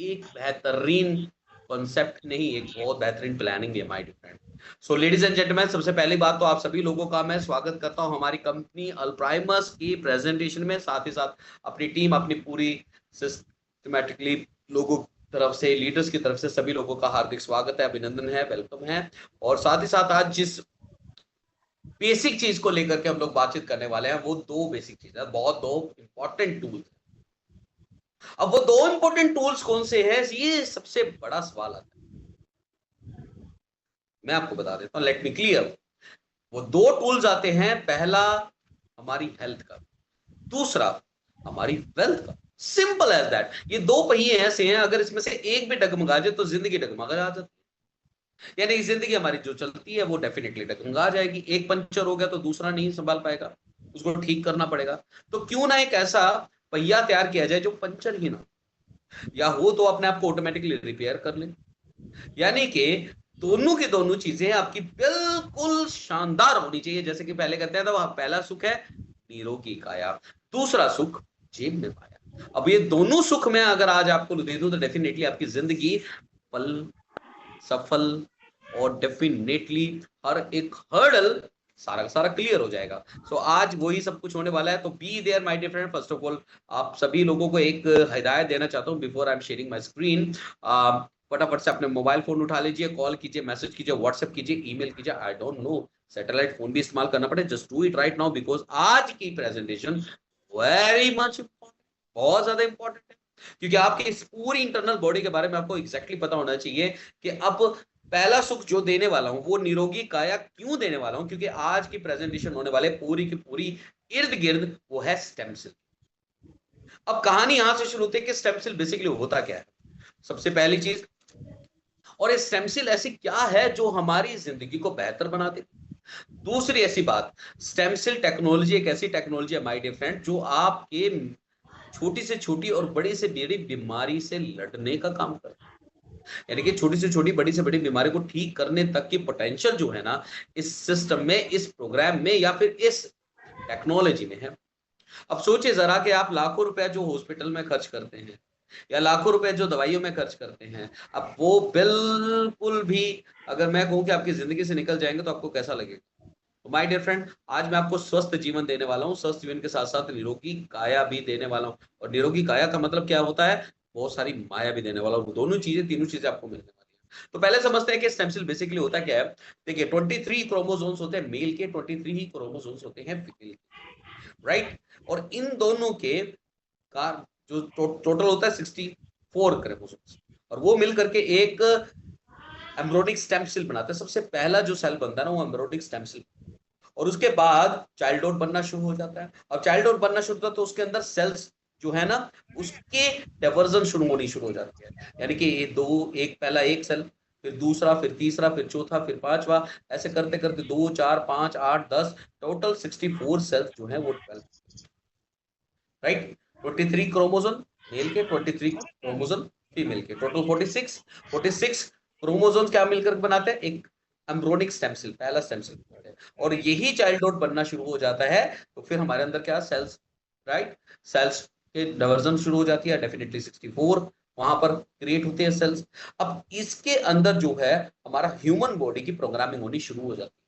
एक बेहतरीन कॉन्सेप्ट नहीं, एक बहुत बेहतरीन प्लानिंग है my dear friend. So ladies and gentleman, सबसे पहली बात तो आप सभी लोगों का मैं स्वागत करता हूं हमारी कंपनी अल्प्राइमस की प्रेजेंटेशन में। साथ ही साथ अपनी टीम, अपनी पूरी सिस्टमैटिकली लोगों की तरफ से, लीडर्स की तरफ से सभी लोगों का हार्दिक स्वागत है, अभिनंदन है, वेलकम है। और साथ ही साथ आज जिस बेसिक चीज को लेकर के हम लोग बातचीत करने वाले हैं वो दो बेसिक चीज है, बहुत दो इंपॉर्टेंट टूल। अब वो दो इंपॉर्टेंट टूल्स कौन से हैं, ये सबसे बड़ा सवाल आता है। मैं आपको बता देता हूं, लेट मी क्लियर। वो दो टूल्स आते हैं, पहला हमारी हेल्थ का, दूसरा हमारी वेल्थ का। Simple as that. ये दो पहिए ऐसे हैं, अगर इसमें से एक भी डगमगा जाए तो जिंदगी डगमगा जाती है। यानी कि जिंदगी हमारी जो चलती है वो डेफिनेटली डगमगा जाएगी। एक पंचर हो गया तो दूसरा नहीं संभाल पाएगा, उसको ठीक करना पड़ेगा। तो क्यों ना एक ऐसा पहिया तैयार किया जाए जो पंचर ही ना, या हो तो अपने आप को ऑटोमेटिकली रिपेयर कर ले। यानी कि दोनों की दोनों चीजें आपकी बिल्कुल शानदार होनी चाहिए। जैसे कि पहले कहते हैं तो पहला सुख है निरोगी काया, दूसरा सुख जेब में पाया। अब ये दोनों सुख में अगर आज आपको दे दूं तो डेफिनेटली आपकी जिंदगी पल सफल और डेफिनेटली हर एक हर्डल सारा का सारा क्लियर हो जाएगा। सो आज वही सब कुछ होने वाला है। तो be there my dear friend. First of all आप सभी लोगों को एक हिदायत देना चाहता हूं before I am sharing my screen. फटाफट से अपने मोबाइल फोन उठा लीजिए, कॉल कीजिए, मैसेज कीजिए, व्हाट्सएप कीजिए, ईमेल कीजिए, I don't know satellite phone भी इस्तेमाल करना पड़े, just do it right now, because आज की प्रेजेंटेशन वेरी मच इंपॉर्टेंट, बहुत ज्यादा इंपॉर्टेंट है। क्योंकि आपकी इस पूरी इंटरनल बॉडी के बारे में आपको एग्जैक्टली पता होना चाहिए कि अब पहला सुख जो देने वाला हूं वो निरोगी काया क्यों देने वाला हूं, क्योंकि आज की प्रेजेंटेशन होने वाले पूरी की पूरी इर्द गिर्द वो है स्टेम सेल। अब कहानी यहां से शुरू होती है कि स्टेम सेल बेसिकली होता क्या है, सबसे पहली चीज। और ये स्टेम सेल ऐसी क्या है जो हमारी जिंदगी को बेहतर बनाती है। दूसरी ऐसी बात, स्टेम सेल टेक्नोलॉजी एक ऐसी टेक्नोलॉजी है माय डियर फ्रेंड जो आपके छोटी से छोटी और बड़ी से बड़ी बीमारी से लड़ने का काम करती है। यानी कि छोटी से छोटी बड़ी से बड़ी बीमारी को ठीक करने तक की पोटेंशियल जो है ना, इस सिस्टम में, इस प्रोग्राम में या फिर इस टेक्नोलॉजी में है। अब सोचिए जरा कि आप लाखों रुपए जो हॉस्पिटल में खर्च करते हैं या लाखों रुपए जो दवाइयों में खर्च करते हैं, अब वो बिल्कुल भी अगर मैं कहूं कि आपकी जिंदगी से निकल जाएंगे तो आपको कैसा लगेगा। तो माय डियर फ्रेंड, आज मैं आपको स्वस्थ जीवन देने वाला हूं, स्वस्थ जीवन के साथ साथ निरोगी काया भी देने वाला हूं। और निरोगी काया का मतलब क्या होता है, बहुत सारी माया भी देने वाला हूं। दोनों चीजें, तीनों चीजें आपको मिलने वाली है। तो पहले समझते हैं कि स्टेम सेल बेसिकली होता क्या है। देखिए 23 क्रोमोसोम्स होते हैं मेल के, 23 ही क्रोमोसोम्स होते हैं फीमेल के, राइट। और इन दोनों के का जो टोटल होता है 64 क्रोमोसोम्स, और वो मिल करके एक एम्ब्रियोनिक स्टेम सेल बनाते हैं। सबसे पहला जो सेल बनता है ना वो एम्ब्रियोनिक स्टेम सेल, और उसके बाद चाइल्डहुड बनना शुरू हो जाता है। और चाइल्डहुड बनना शुरू होता है तो उसके अंदर सेल्स जो है ना उसके डाइवर्जन शुरू हो जाती है। यानी कि ये दो, एक पहला एक सेल, फिर दूसरा, फिर तीसरा, फिर चौथा, फिर पांचवा, ऐसे करते करते 2 4 5 8 10 टोटल 64 सेल्स जो है वो डेवलप, राइट। 23 क्रोमोसोम मेल के, 23 क्रोमोसोम फीमेल के, टोटल 46 क्रोमोसोम्स क्या मिलकर बनाते हैं एक एम्ब्रियोनिक स्टेम सेल, पहला स्टेम सेल। और यही चाइल्डहुड बनना शुरू हो जाता है तो फिर हमारे अंदर क्या सेल्स, राइट, सेल्स के डाइवर्जन शुरू हो जाती है, डेफिनेटली 64 वहां पर क्रिएट होते हैं सेल्स। अब इसके अंदर जो है हमारा ह्यूमन बॉडी की प्रोग्रामिंग होनी शुरू हो जाती है।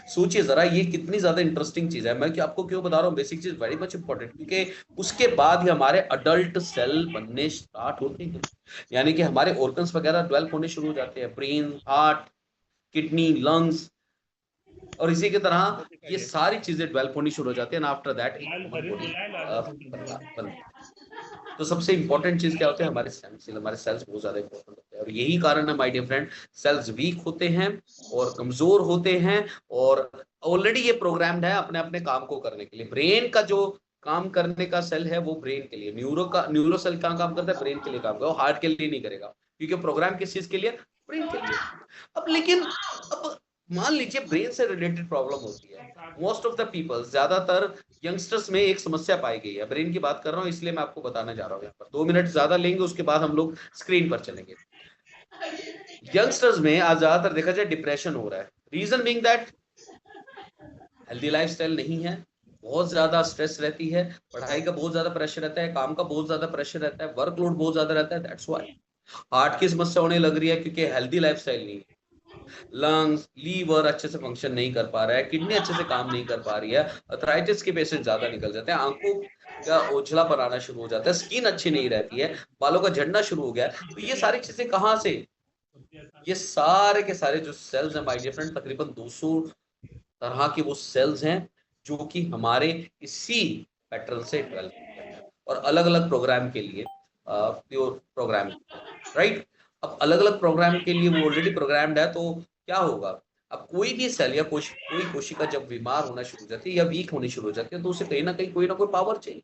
सोचिए जरा ये कितनी ज्यादा इंटरेस्टिंग चीज है। मैं आपको क्यों बता रहा हूँ, बेसिक चीज वेरी मच इंपॉर्टेंट, क्योंकि उसके बाद ही हमारे अडल्ट सेल बनने स्टार्ट होते हैं। यानी कि हमारे ऑर्गन्स वगैरह डेवलप होने शुरू हो जाते हैं, ब्रेन, हार्ट, किडनी, लंग्स, और इसी की तरह ये सारी चीजें डेवलप होनी शुरू हो जाती है। आफ्टर दैट एक ह्यूमन बॉडी बनती है। तो सबसे इंपॉर्टेंट चीज क्या होती है, हमारे सेल्स। हमारे सेल्स बहुत ज्यादा इंपॉर्टेंट होते हैं, और यही कारण है my dear friend, cells weak होते हैं और कमजोर होते हैं, और ऑलरेडी ये प्रोग्राम्ड है अपने अपने काम को करने के लिए। ब्रेन का जो काम करने का सेल है वो ब्रेन के लिए, न्यूरो सेल का काम करता है ब्रेन के लिए काम करेगा, हार्ट के लिए नहीं करेगा, क्योंकि प्रोग्राम किस चीज के लिए, ब्रेन के लिए। अब लेकिन अब मान लीजिए ब्रेन से रिलेटेड प्रॉब्लम होती है, मोस्ट ऑफ द पीपल, ज्यादातर यंगस्टर्स में एक समस्या पाई गई है। ब्रेन की बात कर रहा हूं इसलिए मैं आपको बताने जा रहा हूं। यहाँ पर 2 मिनट ज्यादा लेंगे, उसके बाद हम लोग स्क्रीन पर चलेंगे। यंगस्टर्स में आज ज्यादातर देखा जाए डिप्रेशन हो रहा है। Reason being that healthy lifestyle नहीं है, बहुत ज्यादा स्ट्रेस रहती है, पढ़ाई का बहुत ज्यादा प्रेशर रहता है, काम का बहुत ज्यादा प्रेशर रहता है, वर्कलोड बहुत ज्यादा रहता है, दैट्स व्हाई हार्ट की समस्या होने लग रही है, क्योंकि हेल्दी लाइफस्टाइल नहीं है। लंग्स लीवर अच्छे से फंक्शन नहीं कर पा रहा है, किडनी अच्छे से काम नहीं कर पा रही है, अर्थराइटिस के पेशेंट ज्यादा निकल जाते हैं, आंखों का ओझलापन आना शुरू हो जाता है, स्किन अच्छी नहीं रहती है, बालों का झड़ना शुरू हो गया है। तो ये सारी चीजें कहाँ से, ये सारे के सारे जो सेल्स हैं माय डिफरेंट, तकरीबन 200 तरह के वो सेल्स हैं जो कि हमारे इसी पैटर्न से डेवलप किया गया है, और अलग अलग प्रोग्राम के लिए प्योर प्रोग्राम, राइट। अब अलग अलग प्रोग्राम के लिए वो ऑलरेडी प्रोग्राम्ड है, तो क्या होगा, अब कोई भी सेल या कोई कोशिका जब बीमार होना शुरू हो जाती है या वीक होनी शुरू हो जाती है, तो उसे कहीं ना कोई पावर चाहिए।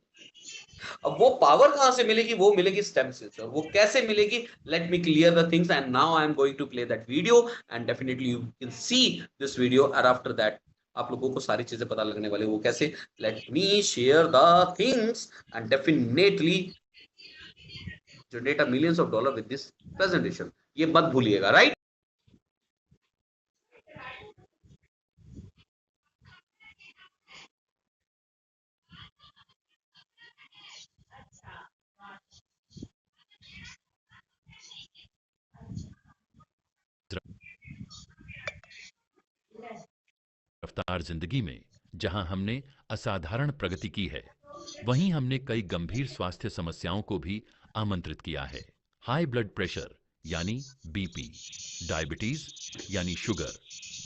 अब वो पावर कहां से मिलेगी, वो मिलेगी स्टेम सेल से। और वो कैसे मिलेगी, let me clear the things and now I am going to play that video, and definitely you can see this video, and after that आप लोगों को सारी चीजें पता लगने वाली, वो कैसे, let me share the things and definitely generate a millions of dollar with this presentation, ये मत भूलिएगा, राइट। रफ्तार जिंदगी में जहां हमने असाधारण प्रगति की है, वहीं हमने कई गंभीर स्वास्थ्य समस्याओं को भी आमंत्रित किया है। हाई ब्लड प्रेशर यानी बीपी, डायबिटीज यानी शुगर,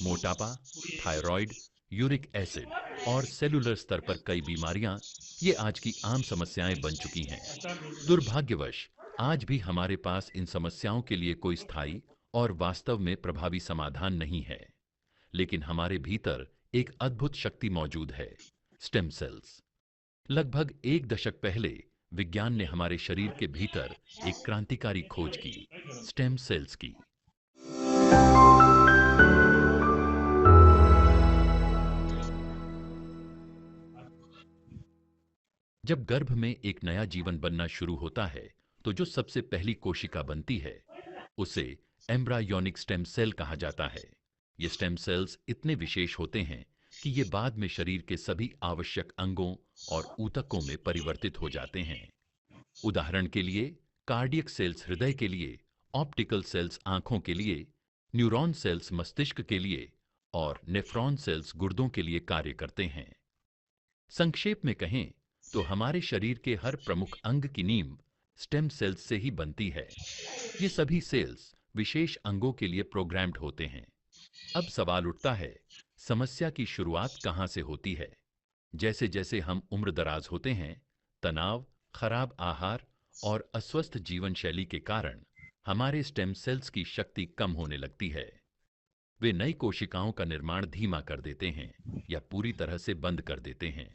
मोटापा, थायराइड, यूरिक एसिड और सेलुलर स्तर पर कई बीमारियां ये आज की आम समस्याएं बन चुकी हैं। दुर्भाग्यवश आज भी हमारे पास इन समस्याओं के लिए कोई स्थायी और वास्तव में प्रभावी समाधान नहीं है। लेकिन हमारे भीतर एक अद्भुत शक्ति मौजूद है, स्टेम सेल्स। लगभग 1 दशक पहले विज्ञान ने हमारे शरीर के भीतर एक क्रांतिकारी खोज की, स्टेम सेल्स की। जब गर्भ में एक नया जीवन बनना शुरू होता है, तो जो सबसे पहली कोशिका बनती है, उसे एम्ब्रायोनिक स्टेम सेल कहा जाता है। ये स्टेम सेल्स इतने विशेष होते हैं कि ये बाद में शरीर के सभी आवश्यक अंगों और ऊतकों में परिवर्तित हो जाते हैं। उदाहरण के लिए, कार्डियक सेल्स हृदय के लिए, ऑप्टिकल सेल्स आंखों के लिए, न्यूरॉन सेल्स मस्तिष्क के लिए और नेफ्रॉन सेल्स गुर्दों के लिए कार्य करते हैं। संक्षेप में कहें तो हमारे शरीर के हर प्रमुख अंग की नींव स्टेम सेल्स से ही बनती है। ये सभी सेल्स विशेष अंगों के लिए प्रोग्राम्ड होते हैं। अब सवाल उठता है, समस्या की शुरुआत कहां से होती है? जैसे जैसे हम उम्र दराज होते हैं, तनाव, खराब आहार और अस्वस्थ जीवन शैली के कारण हमारे स्टेम सेल्स की शक्ति कम होने लगती है। वे नई कोशिकाओं का निर्माण धीमा कर देते हैं या पूरी तरह से बंद कर देते हैं।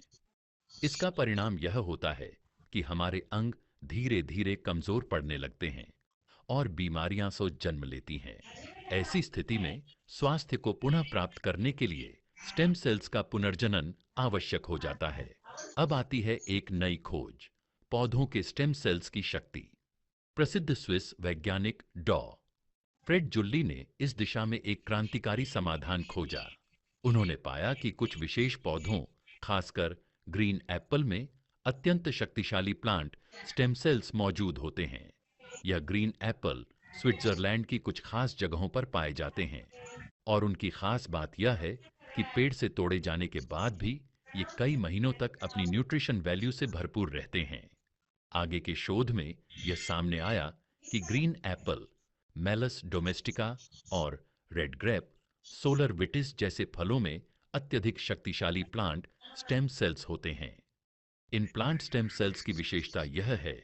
इसका परिणाम यह होता है कि हमारे अंग धीरे धीरे कमजोर पड़ने लगते हैं और बीमारियां सो जन्म लेती हैं। ऐसी स्थिति में स्वास्थ्य को पुनः प्राप्त करने के लिए स्टेम सेल्स का पुनर्जनन आवश्यक हो जाता है। अब आती है एक नई खोज, पौधों के स्टेम सेल्स की शक्ति। प्रसिद्ध स्विस वैज्ञानिक डॉ. फ्रेड जुल्ली ने इस दिशा में एक क्रांतिकारी समाधान खोजा। उन्होंने पाया कि कुछ विशेष पौधों, खासकर ग्रीन एप्पल में अत्यंत शक्तिशाली प्लांट स्टेम सेल्स मौजूद होते हैं। यह ग्रीन एप्पल स्विट्जरलैंड की कुछ खास जगहों पर पाए जाते हैं और उनकी खास बात यह है कि पेड़ से तोड़े जाने के बाद भी ये कई महीनों तक अपनी न्यूट्रिशन वैल्यू से भरपूर रहते हैं। आगे के शोध में यह सामने आया कि ग्रीन एप्पल, मेलस डोमेस्टिका और रेड ग्रेप, सोलर विटिस जैसे फलों में अत्यधिक शक्तिशाली प्लांट स्टेम सेल्स होते हैं। इन प्लांट स्टेम सेल्स की विशेषता यह है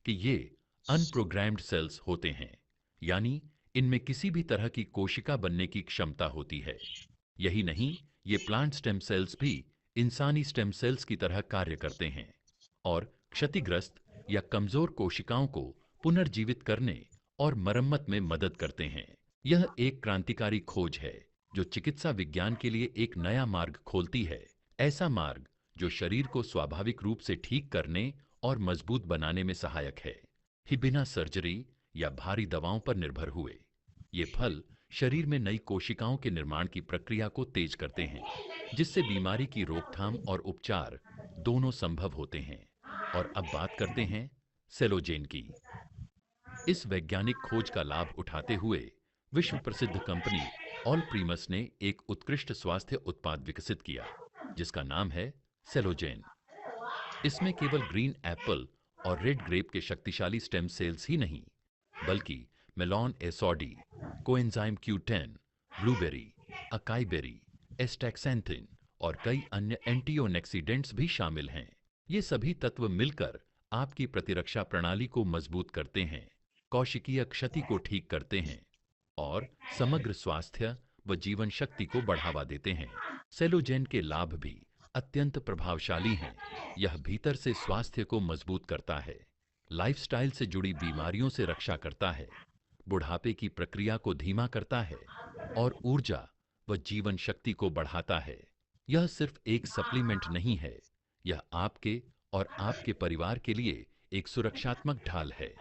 कि ये अनप्रोग्राम्ड सेल्स होते हैं, यानी इनमें किसी भी तरह की कोशिका बनने की क्षमता होती है। यही नहीं, ये प्लांट स्टेम सेल्स भी इंसानी स्टेम सेल्स की तरह कार्य करते हैं और क्षतिग्रस्त या कमजोर कोशिकाओं को पुनर्जीवित करने और मरम्मत में मदद करते हैं। यह एक क्रांतिकारी खोज है जो चिकित्सा विज्ञान के लिए एक नया मार्ग खोलती है, ऐसा मार्ग जो शरीर को स्वाभाविक रूप से ठीक करने और मजबूत बनाने में सहायक है, ही बिना सर्जरी या भारी दवाओं पर निर्भर हुए। ये फल शरीर में नई कोशिकाओं के निर्माण की प्रक्रिया को तेज करते हैं, जिससे बीमारी की रोकथाम और उपचार दोनों संभव होते हैं। और अब बात करते हैं सेलोजेन की। इस वैज्ञानिक खोज का लाभ उठाते हुए विश्व प्रसिद्ध कंपनी ऑलप्रीमस ने एक उत्कृष्ट स्वास्थ्य उत्पाद विकसित किया, जिसका नाम है सेलोजेन। इसमें केवल ग्रीन एप्पल और रेड ग्रेप के शक्तिशाली स्टेम सेल्स ही नहीं, बल्कि melon SOD, coenzyme Q10, blueberry, acai berry, astaxanthin और कई अन्य एंटीओक्सीडेंट्स भी शामिल हैं। ये सभी तत्व मिलकर आपकी प्रतिरक्षा प्रणाली को मजबूत करते हैं, कोशिकीय क्षति को ठीक करते हैं और समग्र स्वास्थ्य व जीवन शक्ति को बढ़ावा देते हैं। सेलोजेन के लाभ भी अत्यंत प्रभावशाली हैं। यह भीतर से स्वास्थ्य को मजबूत करता है, लाइफस्टाइल से जुड़ी बीमारियों से रक्षा करता है, बुढ़ापे की प्रक्रिया को धीमा करता है और ऊर्जा व जीवन शक्ति को बढ़ाता है। यह सिर्फ एक सप्लीमेंट नहीं है, यह आपके और आपके परिवार के लिए एक सुरक्षात्मक ढाल है।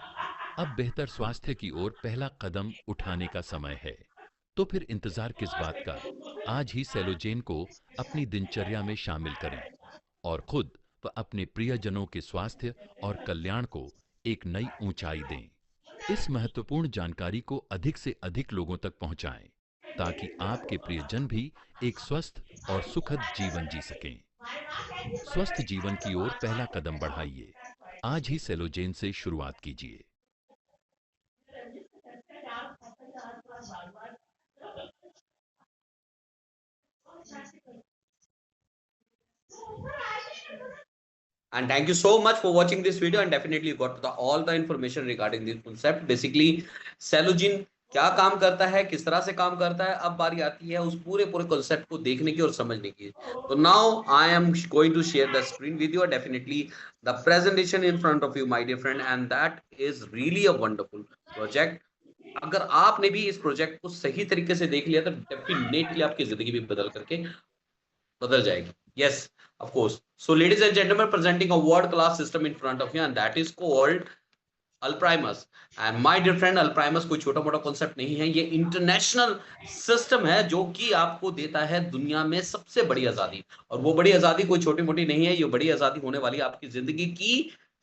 अब बेहतर स्वास्थ्य की ओर पहला कदम उठाने का समय है। तो फिर इंतजार किस बात का? आज ही सेलोजेन को अपनी दिनचर्या में शामिल करें और खुद व अपने प्रियजनों के स्वास्थ्य और कल्याण को एक नई ऊंचाई दें। इस महत्वपूर्ण जानकारी को अधिक से अधिक लोगों तक पहुंचाएं, ताकि आपके प्रियजन भी एक स्वस्थ और सुखद जीवन जी सकें। स्वस्थ जीवन की ओर पहला कदम बढ़ाइए। आज ही सेलोजेन से शुरुआत कीजिए। And thank you so much for watching this video, and definitely you got all the information regarding this concept. Basically सेलोजिन क्या काम करता है, किस तरह से काम करता है, अब बारी आती है उस पूरे कॉन्सेप्ट को देखने की और समझने की। तो now I am going to share the screen with you, definitely the presentation in front of you my dear friend, and that is really a wonderful project. अगर आपने भी इस प्रोजेक्ट को सही तरीके से देख लिया तो डेफिनेटली आपकी जिंदगी भी बदल जाएगी। Yes, of course. So, ladies and gentlemen, presenting a world-class system in front of you, and that is called Alzheimer's. And my dear friend, Alzheimer's कोई छोटा मोटा कॉन्सेप्ट नहीं है, ये इंटरनेशनल सिस्टम है जो कि आपको देता है दुनिया में सबसे बड़ी आजादी। और वो बड़ी आजादी कोई छोटी मोटी नहीं है, ये बड़ी आजादी होने वाली है आपकी जिंदगी की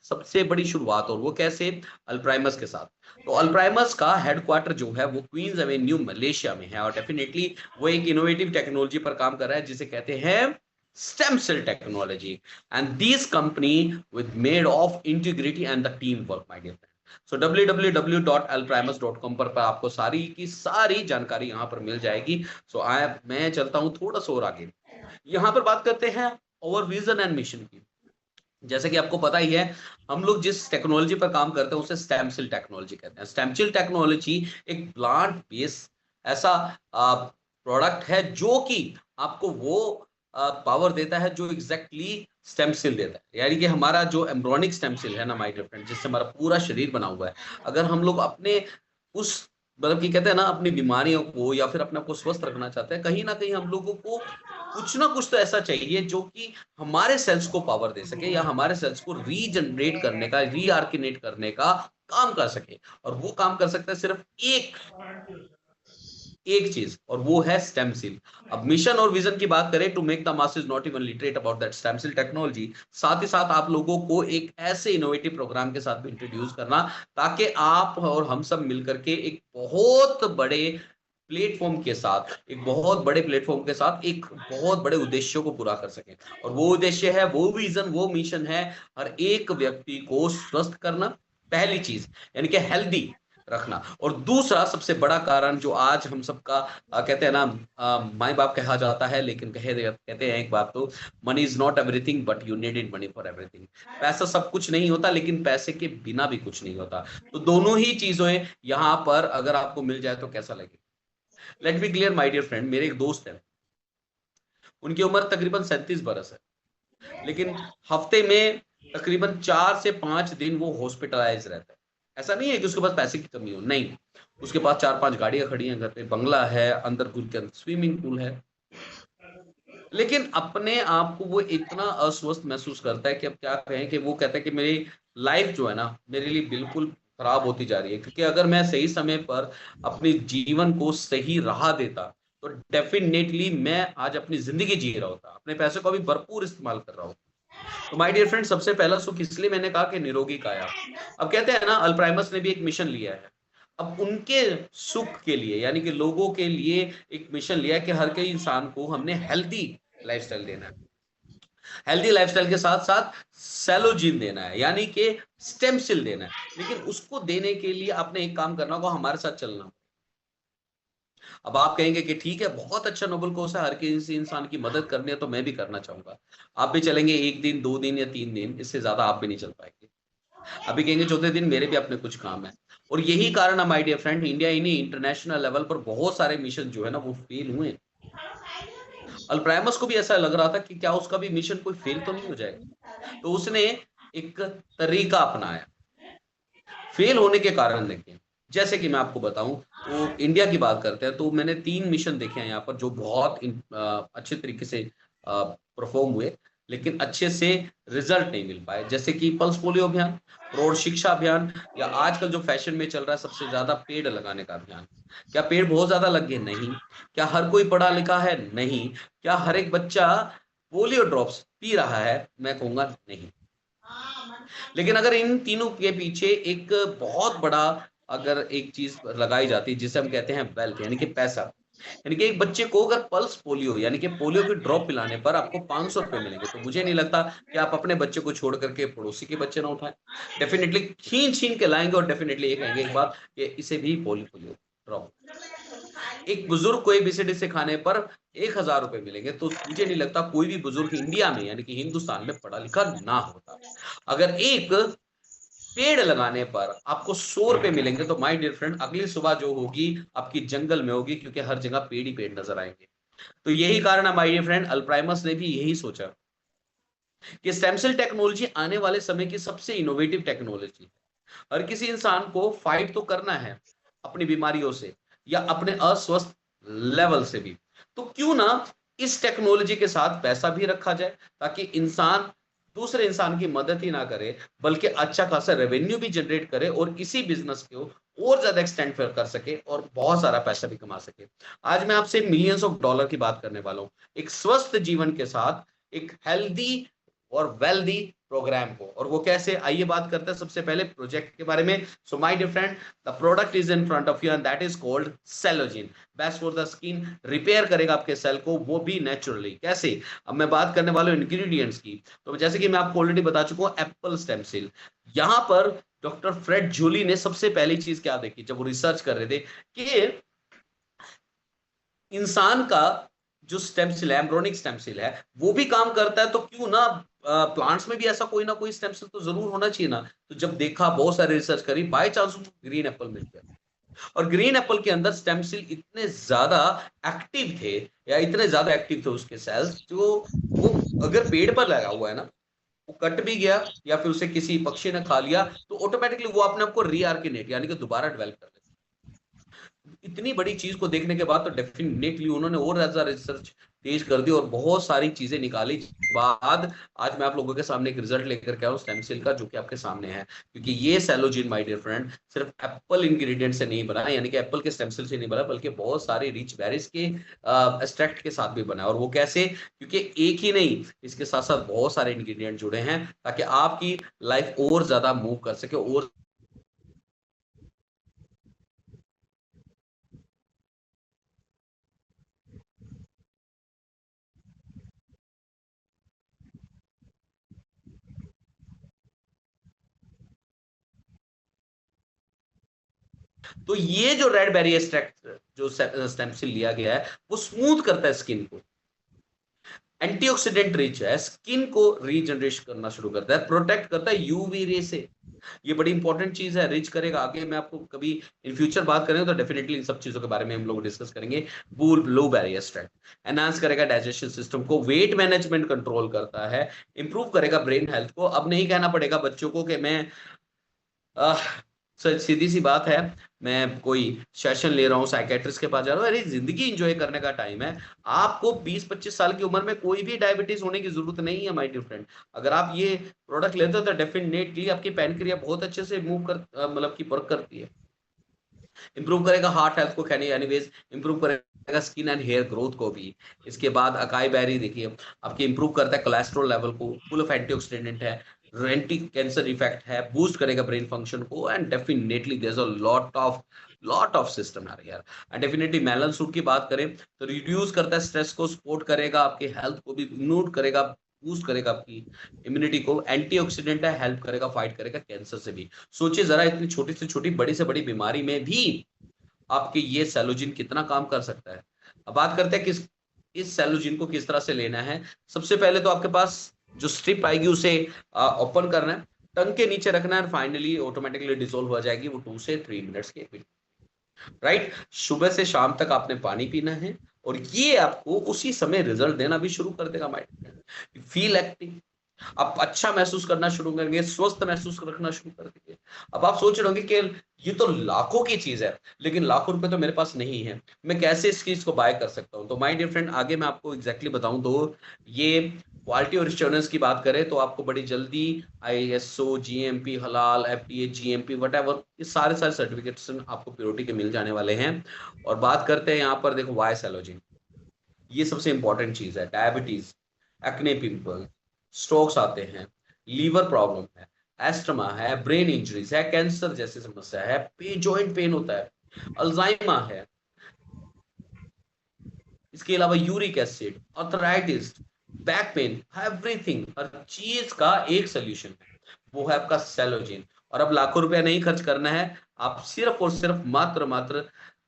सबसे बड़ी शुरुआत। और वो कैसे? अल्प्राइमस के साथ। तो अल्प्राइमस का हेडक्वार्टर जो है वो क्वींस एवेन्यू मलेशिया में है, और डेफिनेटली वो एक इनोवेटिव टेक्नोलॉजी पर काम कर रहा है जिसे कहते हैं stem cell technology, and this company with made of integrity and the teamwork, my dear friend. So www.alprimus.com पर आपको सारी की सारी जानकारी यहाँ पर मिल जाएगी। So मैं चलता हूँ थोड़ा सा और आगे। यहाँ पर बात करते हैं ओवर विजन एंड मिशन की। जैसे कि आपको पता ही है, हम लोग जिस टेक्नोलॉजी पर काम करते हैं उसे स्टेम सेल टेक्नोलॉजी कहते हैं। स्टेम सेल टेक्नोलॉजी एक प्लांट बेस्ड ऐसा प्रोडक्ट है जो कि आपको वो पावर देता है जो एग्जैक्टली स्टेम सेल देता है। यानी कि हमारा जो एम्ब्रियोनिक स्टेम सेल है ना माय डियर फ्रेंड, जिससे हमारा पूरा शरीर बना हुआ है, अगर हम लोग अपने उस मतलब कि कहते हैं ना अपनी बीमारियों को या फिर अपने आप को स्वस्थ रखना चाहते हैं, कहीं ना कहीं हम लोगों को कुछ ना कुछ तो ऐसा चाहिए जो कि हमारे सेल्स को पावर दे सके या हमारे सेल्स को रीजनरेट करने का, रीआर्किनेट करने का काम कर सके। और वो काम कर सकता है सिर्फ एक चीज, और वो है स्टेम सेल। अब मिशन और विजन की बात करें, to make the masses not even literate about that stem cell technology, साथ ही साथ आप लोगों को एक ऐसे इनोवेटिव प्रोग्राम के साथ भी इंट्रोड्यूस करना ताकि आप और हम सब मिलकर के एक बहुत बड़े प्लेटफॉर्म के साथ एक बहुत बड़े उद्देश्यों को पूरा कर सके। और वो उद्देश्य है, वो विजन, वो मिशन है हर एक व्यक्ति को स्वस्थ करना, पहली चीज, यानी कि हेल्दी रखना। और दूसरा सबसे बड़ा कारण जो आज हम सबका कहते हैं ना माई बाप कहा जाता है, लेकिन कहते हैं एक बात, तो money is not everything but you need it money for everything. पैसा सब कुछ नहीं होता, लेकिन पैसे के बिना भी कुछ नहीं होता। तो दोनों ही चीजें यहाँ पर अगर आपको मिल जाए तो कैसा लगे। Let be clear my dear friend, मेरे एक दोस्त है, उनकी उम्र तकरीबन 37 बरस है, लेकिन हफ्ते में तकरीबन 4 से 5 दिन वो हॉस्पिटलाइज रहता है। ऐसा नहीं है कि उसके पास पैसे की कमी हो, नहीं, उसके पास 4-5 गाड़ियां खड़ी हैं घर पे, बंगला है, अंदर घर के अंदर स्विमिंग पूल है, लेकिन अपने आप को वो इतना अस्वस्थ महसूस करता है कि अब क्या कहें कि वो कहता है कि मेरी लाइफ जो है ना मेरे लिए बिल्कुल खराब होती जा रही है, क्योंकि अगर मैं सही समय पर अपने जीवन को सही राह देता तो डेफिनेटली मैं आज अपनी जिंदगी जी रहा होता, अपने पैसे को भी भरपूर इस्तेमाल कर रहा होता। तो माय डियर फ्रेंड, सबसे पहला सुख इसलिए मैंने कहा कि निरोगी काया। अब कहते हैं ना, अल्प्राइमस ने भी एक मिशन लिया है। अब उनके सुख के लिए, यानी कि लोगों के लिए एक मिशन लिया है कि हर कोई इंसान को हमने हेल्दी लाइफस्टाइल देना है। हेल्दी लाइफस्टाइल के साथ साथ सेलोजीन देना है, यानी कि स्टेम सेल देना है। लेकिन उसको देने के लिए आपने एक काम करना होगा, हमारे साथ चलना। अब आप कहेंगे कि ठीक है, बहुत अच्छा नोबल कोर्स है, हर किसी इंसान की मदद करनी है तो मैं भी करना चाहूंगा। आप भी चलेंगे 1 दिन 2 दिन या 3 दिन, इससे ज्यादा आप भी नहीं चल पाएंगे। अभी कहेंगे चौथे दिन मेरे भी अपने कुछ काम है। और यही कारण है माय डियर फ्रेंड, इंडिया ही नहीं, इंटरनेशनल लेवल पर बहुत सारे मिशन जो है ना वो फेल हुए। अल्प्राइमस को भी ऐसा लग रहा था कि क्या उसका भी मिशन कोई फेल तो नहीं हो जाएगा, तो उसने एक तरीका अपनाया। फेल होने के कारण देखिए, जैसे कि मैं आपको बताऊं, तो इंडिया की बात करते हैं तो मैंने 3 मिशन देखे हैं यहाँ पर जो बहुत अच्छे तरीके से परफॉर्म हुए, लेकिन अच्छे से रिजल्ट नहीं मिल पाए। जैसे कि पल्स पोलियो अभियान, प्रौढ़ शिक्षा अभियान, या आजकल जो फैशन में चल रहा है सबसे ज्यादा पेड़ लगाने का अभियान। क्या पेड़ बहुत ज्यादा लगे? नहीं। क्या हर कोई पढ़ा लिखा है? नहीं। क्या हर एक बच्चा पोलियो ड्रॉप्स पी रहा है? मैं कहूंगा नहीं। लेकिन अगर इन तीनों के पीछे एक बहुत बड़ा, अगर एक चीज लगाई जाती जिसे हम कहते हैं वेल्थ, यानी कि पैसा, यानी कि एक बच्चे को अगर पल्स पोलियो यानी कि पोलियो की ड्रॉप पिलाने पर आपको 500 रुपए मिलेंगे, तो मुझे नहीं लगता कि आप अपने बच्चे को छोड़ करके पड़ोसी के बच्चे ना उठाएं। डेफिनेटली छीन छीन के लाएंगे और डेफिनेटली ये कहेंगे एक बात कि इसे भी पोलियो पोलियो ड्रॉप। एक बुजुर्ग को एबीसीडी सिखाने पर 1,000 रुपए मिलेंगे, तो मुझे नहीं लगता कोई भी बुजुर्ग इंडिया में यानी कि हिंदुस्तान में पढ़ा लिखा ना होता। अगर एक पेड़ लगाने पर आपको 100 रुपए मिलेंगे, तो माय डियर फ्रेंड अगली सुबह जो होगी आपकी जंगल में होगी, क्योंकि हर जगह पेड़ ही पेड़ नजर आएंगे। तो यही कारण है माय डियर फ्रेंड, अल्प्राइमस ने भी यही सोचा कि स्टेम सेल टेक्नोलॉजी आने वाले समय की सबसे इनोवेटिव टेक्नोलॉजी है। हर किसी इंसान को फाइट तो करना है अपनी बीमारियों से या अपने अस्वस्थ लेवल से भी, तो क्यों ना इस टेक्नोलॉजी के साथ पैसा भी रखा जाए, ताकि इंसान दूसरे इंसान की मदद ही ना करे बल्कि अच्छा खासा रेवेन्यू भी जनरेट करे और इसी बिजनेस को और ज्यादा एक्सटेंड कर सके और बहुत सारा पैसा भी कमा सके। आज मैं आपसे मिलियंस ऑफ डॉलर की बात करने वाला हूं, एक स्वस्थ जीवन के साथ एक हेल्दी और वेल्दी प्रोग्राम को। और वो कैसे, आइए बात करते हैं सबसे पहले प्रोजेक्ट के बारे में। So my dear friend, the product is in front of you and that is called Cellogen. Best for the skin, repair करेगा आपके सेल को, वो भी नेचुरली। कैसे? अब मैं बात करने वाला हूं इंग्रेडिएंट्स की। तो जैसे कि मैं आपको ऑलरेडी बता चुका हूं, एप्पल स्टेम सेल। यहां पर डॉक्टर फ्रेड जूली ने सबसे पहली चीज क्या देखी जब वो रिसर्च कर रहे थे, कि इंसान का जो स्टेम सेल है, एम्ब्रोनिक स्टेम सेल है, वो भी काम करता है, तो क्यों ना प्लांट्स में भी ऐसा कोई ना कोई स्टेम सेल तो जरूर होना चाहिए ना। तो जब देखा, बहुत सारे रिसर्च करी, बाय चांस ग्रीन एप्पल मिल गया। और ग्रीन एप्पल के अंदर स्टेम सेल इतने ज्यादा एक्टिव थे, या इतने ज्यादा एक्टिव थे उसके सेल्स, जो वो अगर पेड़ पर लगा हुआ है ना, वो कट भी गया या फिर उसे किसी पक्षी ने खा लिया, तो ऑटोमेटिकली वो अपने आप को रीआर्किनेट यानी कि दोबारा डेवलप कर लेता। इतनी बड़ी चीज को देखने के बाद तो डेफिनेटली उन्होंने और ज्यादा रिसर्च तेज कर दी और बहुत सारी चीजें निकाली बाद आज मैं आप लोगों के सामने एक रिजल्ट लेकर के आया हूं स्टेम सेल का, जो कि आपके सामने है। क्योंकि ये सेलोजिन माय डियर फ्रेंड सिर्फ एप्पल इंग्रेडिएंट से नहीं बना, यानी कि एप्पल के स्टेम सेल से नहीं बना, बल्कि बहुत सारे रिच बेरीज के एक्सट्रैक्ट के साथ भी बना है। और वो कैसे? क्योंकि एक ही नहीं, इसके साथ साथ बहुत सारे इंग्रेडिएंट जुड़े हैं, ताकि आपकी लाइफ और ज्यादा मूव कर सके। और तो ये जो रेड बेरी एक्सट्रैक्ट जो स्टेम सेल लिया गया है, वो स्मूथ करता है स्किन को, एंटीऑक्सीडेंट रिच है, स्किन को रीजनरेट करना शुरू करता है, प्रोटेक्ट करता है यूवी रे से। ये बड़ी इंपॉर्टेंट चीज है, रिच करेगा। आगे मैं आपको कभी इन फ्यूचर बात करेंगे तो डेफिनेटली इन सब चीजों के बारे में हम लोग डिस्कस करेंगे। बूल लो बैरियर स्ट्रेंथ एनहांस करेगा डाइजेशन सिस्टम को, वेट मैनेजमेंट कंट्रोल करता है, इंप्रूव करेगा ब्रेन हेल्थ को। अब नहीं कहना पड़ेगा बच्चों को कि मैं सीधी सी बात है, मैं कोई सेशन ले रहा हूँ, साइकेट्रिस्ट के पास जा रहा हूँ, अरे जिंदगी एंजॉय करने का टाइम है। आपको 20-25 साल की उम्र में कोई भी डायबिटीज होने की जरूरत नहीं है माय डियर फ्रेंड। अगर आप ये प्रोडक्ट लेते हो तो डेफिनेटली आपकी पैनक्रिया बहुत अच्छे से मूव कर मतलब की वर्क करती है, इंप्रूव करेगा हार्ट हेल्थ को, कहने एनीवेज इंप्रूव करेगा स्किन एंड हेयर ग्रोथ को भी। इसके बाद अकाई बेरी देखिए आपके इंप्रूव करता है कोलेस्ट्रॉल लेवल को, फुल ऑफ एंटीऑक्सीडेंट है, एंटी कैंसर इफेक्ट है, बूस्ट करेगा ब्रेन फंक्शन को, and definitely there is a lot of system यार। एंड डेफिनेटली मेलन सूट की बात करें तो रिड्यूस करता है स्ट्रेस को, सपोर्ट करेगा आपके हेल्थ को भी, नोट करेगा, बूस्ट करेगा आपकी इम्यूनिटी को, एंटीऑक्सीडेंट है, हेल्प करेगा, फाइट करेगा कैंसर से भी। सोचिए जरा, इतनी छोटी से छोटी बड़ी से बड़ी बीमारी में भी आपके ये सेलोजिन कितना काम कर सकता है। अब बात करते हैं किस इस सेलोजिन को किस तरह से लेना है। सबसे पहले तो आपके पास जो स्ट्रिप आएगी उसे ओपन करना है, टंग के नीचे रखना है, फाइनली ऑटोमेटिकली डिसॉल्व हो जाएगी वो 2 से 3 मिनट्स के बीच। राइट, सुबह से शाम तक आपने पानी पीना है और ये आपको उसी समय रिजल्ट देना भी शुरू कर देगा माइंड। फील एक्टिव, आप अच्छा महसूस करना शुरू करेंगे, स्वस्थ महसूस रखना शुरू कर देंगे। अब आप सोच रहे होंगे कि ये तो लाखों की चीज है, लेकिन लाखों रुपए तो मेरे पास नहीं है, मैं कैसे इस चीज को बाय कर सकता हूं। तो माय डियर फ्रेंड, आगे मैं आपको एग्जैक्टली बताऊं तो ये क्वालिटी और एश्योरेंस की बात करें तो आपको बड़ी जल्दी आईएसओ, जीएमपी, हलाल, एफडीए, जीएमपी, वटएवर, ये सारे सारे सर्टिफिकेशन आपको प्योरिटी के मिल जाने वाले हैं। और बात करते हैं यहाँ पर, देखो वाई सेलोजिन, ये सबसे इंपॉर्टेंट चीज है। डायबिटीज, एक्ने, पिंपल, स्ट्रोक्स आते हैं, लीवर प्रॉब्लम है, एस्टमा है, ब्रेन इंजरीज है, कैंसर जैसी समस्या है, जॉइंट पेन होता है, अल्जाइमा है, इसके अलावा uric acid, arthritis, back pain, everything, हर चीज का एक सोल्यूशन है, वो है आपका सेलोजिन। और अब लाखों रुपया नहीं खर्च करना है, आप सिर्फ और सिर्फ मात्र मात्र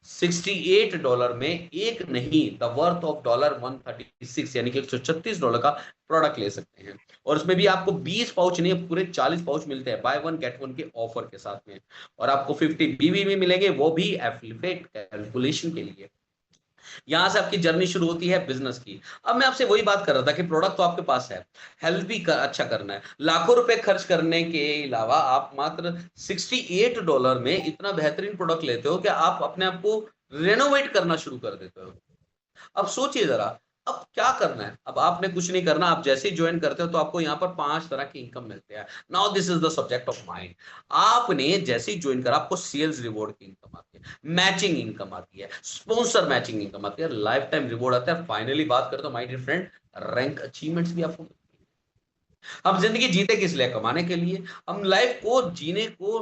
$68 में एक नहीं, द वर्थ ऑफ $136 यानी कि $136 का प्रोडक्ट ले सकते हैं। और उसमें भी आपको 20 पाउच नहीं, पूरे 40 पाउच मिलते हैं बाय वन गेट वन के ऑफर के साथ में। और आपको 50 बीबी में मिलेंगे, वो भी एफिलिएट कैलकुलेशन के लिए। यहां से आपकी जर्नी शुरू होती है बिजनेस की। अब मैं आपसे वही बात कर रहा था कि प्रोडक्ट तो आपके पास है, हेल्थ भी अच्छा करना है, लाखों रुपए खर्च करने के अलावा आप मात्र $68 में इतना बेहतरीन प्रोडक्ट लेते हो कि आप अपने आप को रेनोवेट करना शुरू कर देते हो। अब सोचिए जरा, अब क्या करना है। अब आपने कुछ नहीं करना, आप जैसे ही ज्वाइन करते हो तो आपको यहाँ पर 5 तरह की इनकम मिलते हैं। Now this is the subject of mind. आपने जैसे ही ज्वाइन करा, आपको सेल्स रिवॉर्ड की इनकम आती है, मैचिंग इनकम आती है, स्पॉन्सर मैचिंग इनकम आती है, लाइफ टाइम रिवॉर्ड आता है। फाइनली बात करते हो my dear friend, rank achievements भी आपको। हम जिंदगी जीते किस लिए? कमाने के लिए। हम लाइफ को जीने को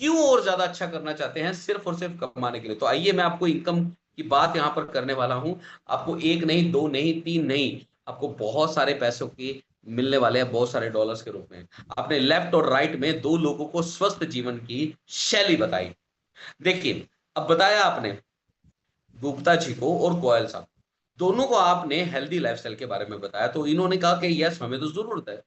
क्यों और ज्यादा अच्छा करना चाहते हैं? सिर्फ और सिर्फ कमाने के लिए। तो आइए मैं आपको इनकम की बात यहां पर करने वाला हूं। आपको एक नहीं, दो नहीं, तीन नहीं, आपको बहुत सारे पैसों के मिलने वाले हैं, बहुत सारे डॉलर्स के रूप में। आपने लेफ्ट और राइट में दो लोगों को स्वस्थ जीवन की शैली बताई। देखिए, अब बताया आपने गुप्ता जी को और गोयल साहब, दोनों को आपने हेल्दी लाइफस्टाइल के बारे में बताया। तो इन्होंने कहा कि यस, हमें तो जरूरत है,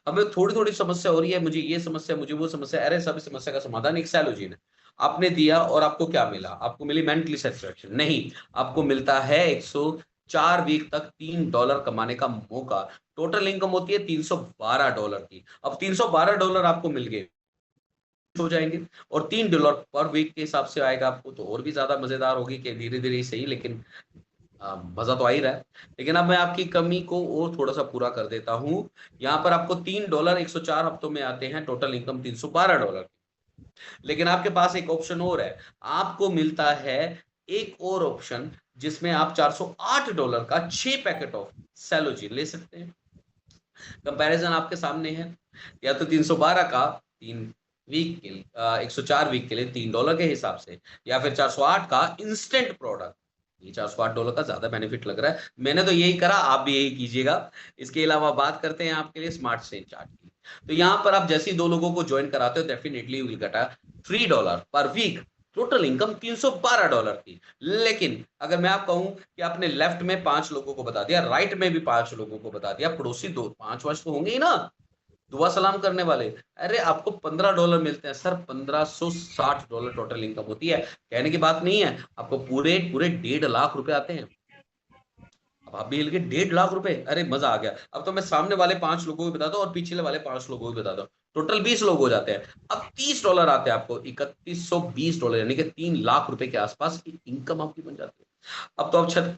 हमें थोड़ी थोड़ी समस्या हो रही है, मुझे ये समस्या, मुझे वो समस्या। अरे सब समस्या का समाधान एक सैलोजीन है। आपने दिया और आपको क्या मिला? आपको मिली मेंटली सेटिस्फेक्शन? नहीं, आपको मिलता है 104 वीक तक $3 कमाने का मौका। टोटल इनकम होती है $312 की। अब $312 आपको मिल गए हो जाएंगे, और $3 पर वीक के हिसाब से आएगा आपको, तो और भी ज्यादा मजेदार होगी कि धीरे धीरे ही सही, लेकिन मजा तो आ ही रहा है। लेकिन अब मैं आपकी कमी को और थोड़ा सा पूरा कर देता हूं। यहाँ पर आपको $3 104 हफ्तों में आते हैं, टोटल इनकम $312। लेकिन आपके पास एक ऑप्शन और है, आपको मिलता है एक और ऑप्शन जिसमें आप $408 का 6 पैकेट ऑफ सेलोजिन ले सकते हैं। कंपैरिजन आपके सामने है, या तो 312 का 3 वीक के लिए, 104 वीक के लिए $3 के हिसाब से, या फिर 408 का इंस्टेंट प्रोडक्ट। ये $408 का ज्यादा बेनिफिट लग रहा है, मैंने तो यही करा, आप भी यही कीजिएगा। इसके अलावा बात करते हैं आपके लिए स्मार्ट चेन चार्ट की। तो यहाँ पर आप जैसे ही दो लोगों को ज्वाइन कराते हो, डेफिनेटली विल गेट $3 पर वीक, टोटल इनकम $312 की। लेकिन अगर मैं आप कहूं कि आपने लेफ्ट में 5 लोगों को बता दिया, राइट में भी 5 लोगों को बता दिया, पड़ोसी दो 5 वर्ष तो होंगे ही ना दुआ सलाम करने वाले, अरे आपको $15 मिलते हैं सर। $1560 टोटल इनकम होती है। कहने की बात नहीं है, आपको पूरे पूरे 1.5 लाख रुपए आते हैं। अब आप भी हिल के 1.5 लाख रुपए, अरे मजा आ गया। अब तो मैं सामने वाले 5 लोगों को बता दो और पीछे वाले 5 लोगों को बता दो, टोटल 20 लोग हो जाते हैं। अब $30 आते हैं आपको, $3120, यानी कि 3 लाख रुपए के आसपास की इनकम आपकी बन जाती है। अब तो आप छत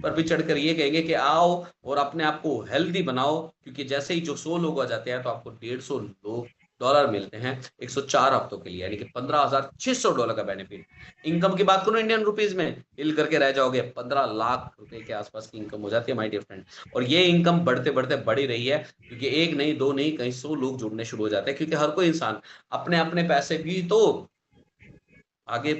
पर भी चढ़कर ये कहेंगे कि आओ और अपने आप को हेल्दी बनाओ, क्योंकि जैसे ही जो 100 लोग आ जाते हैं तो आपको $150 मिलते हैं 104 हफ्तों के लिए, यानी कि $15,600 का बेनिफिट। इनकम की बात करूं इंडियन रुपीज में, हिल करके रह जाओगे, 15 लाख रुपए के आसपास की इनकम हो जाती है माय डियर फ्रेंड। और ये इनकम बढ़ते बढ़ते बढ़ ही रही है, क्योंकि एक नहीं, दो नहीं, कहीं 100 लोग जुड़ने शुरू हो जाते हैं, क्योंकि हर कोई इंसान अपने अपने पैसे भी तो आगे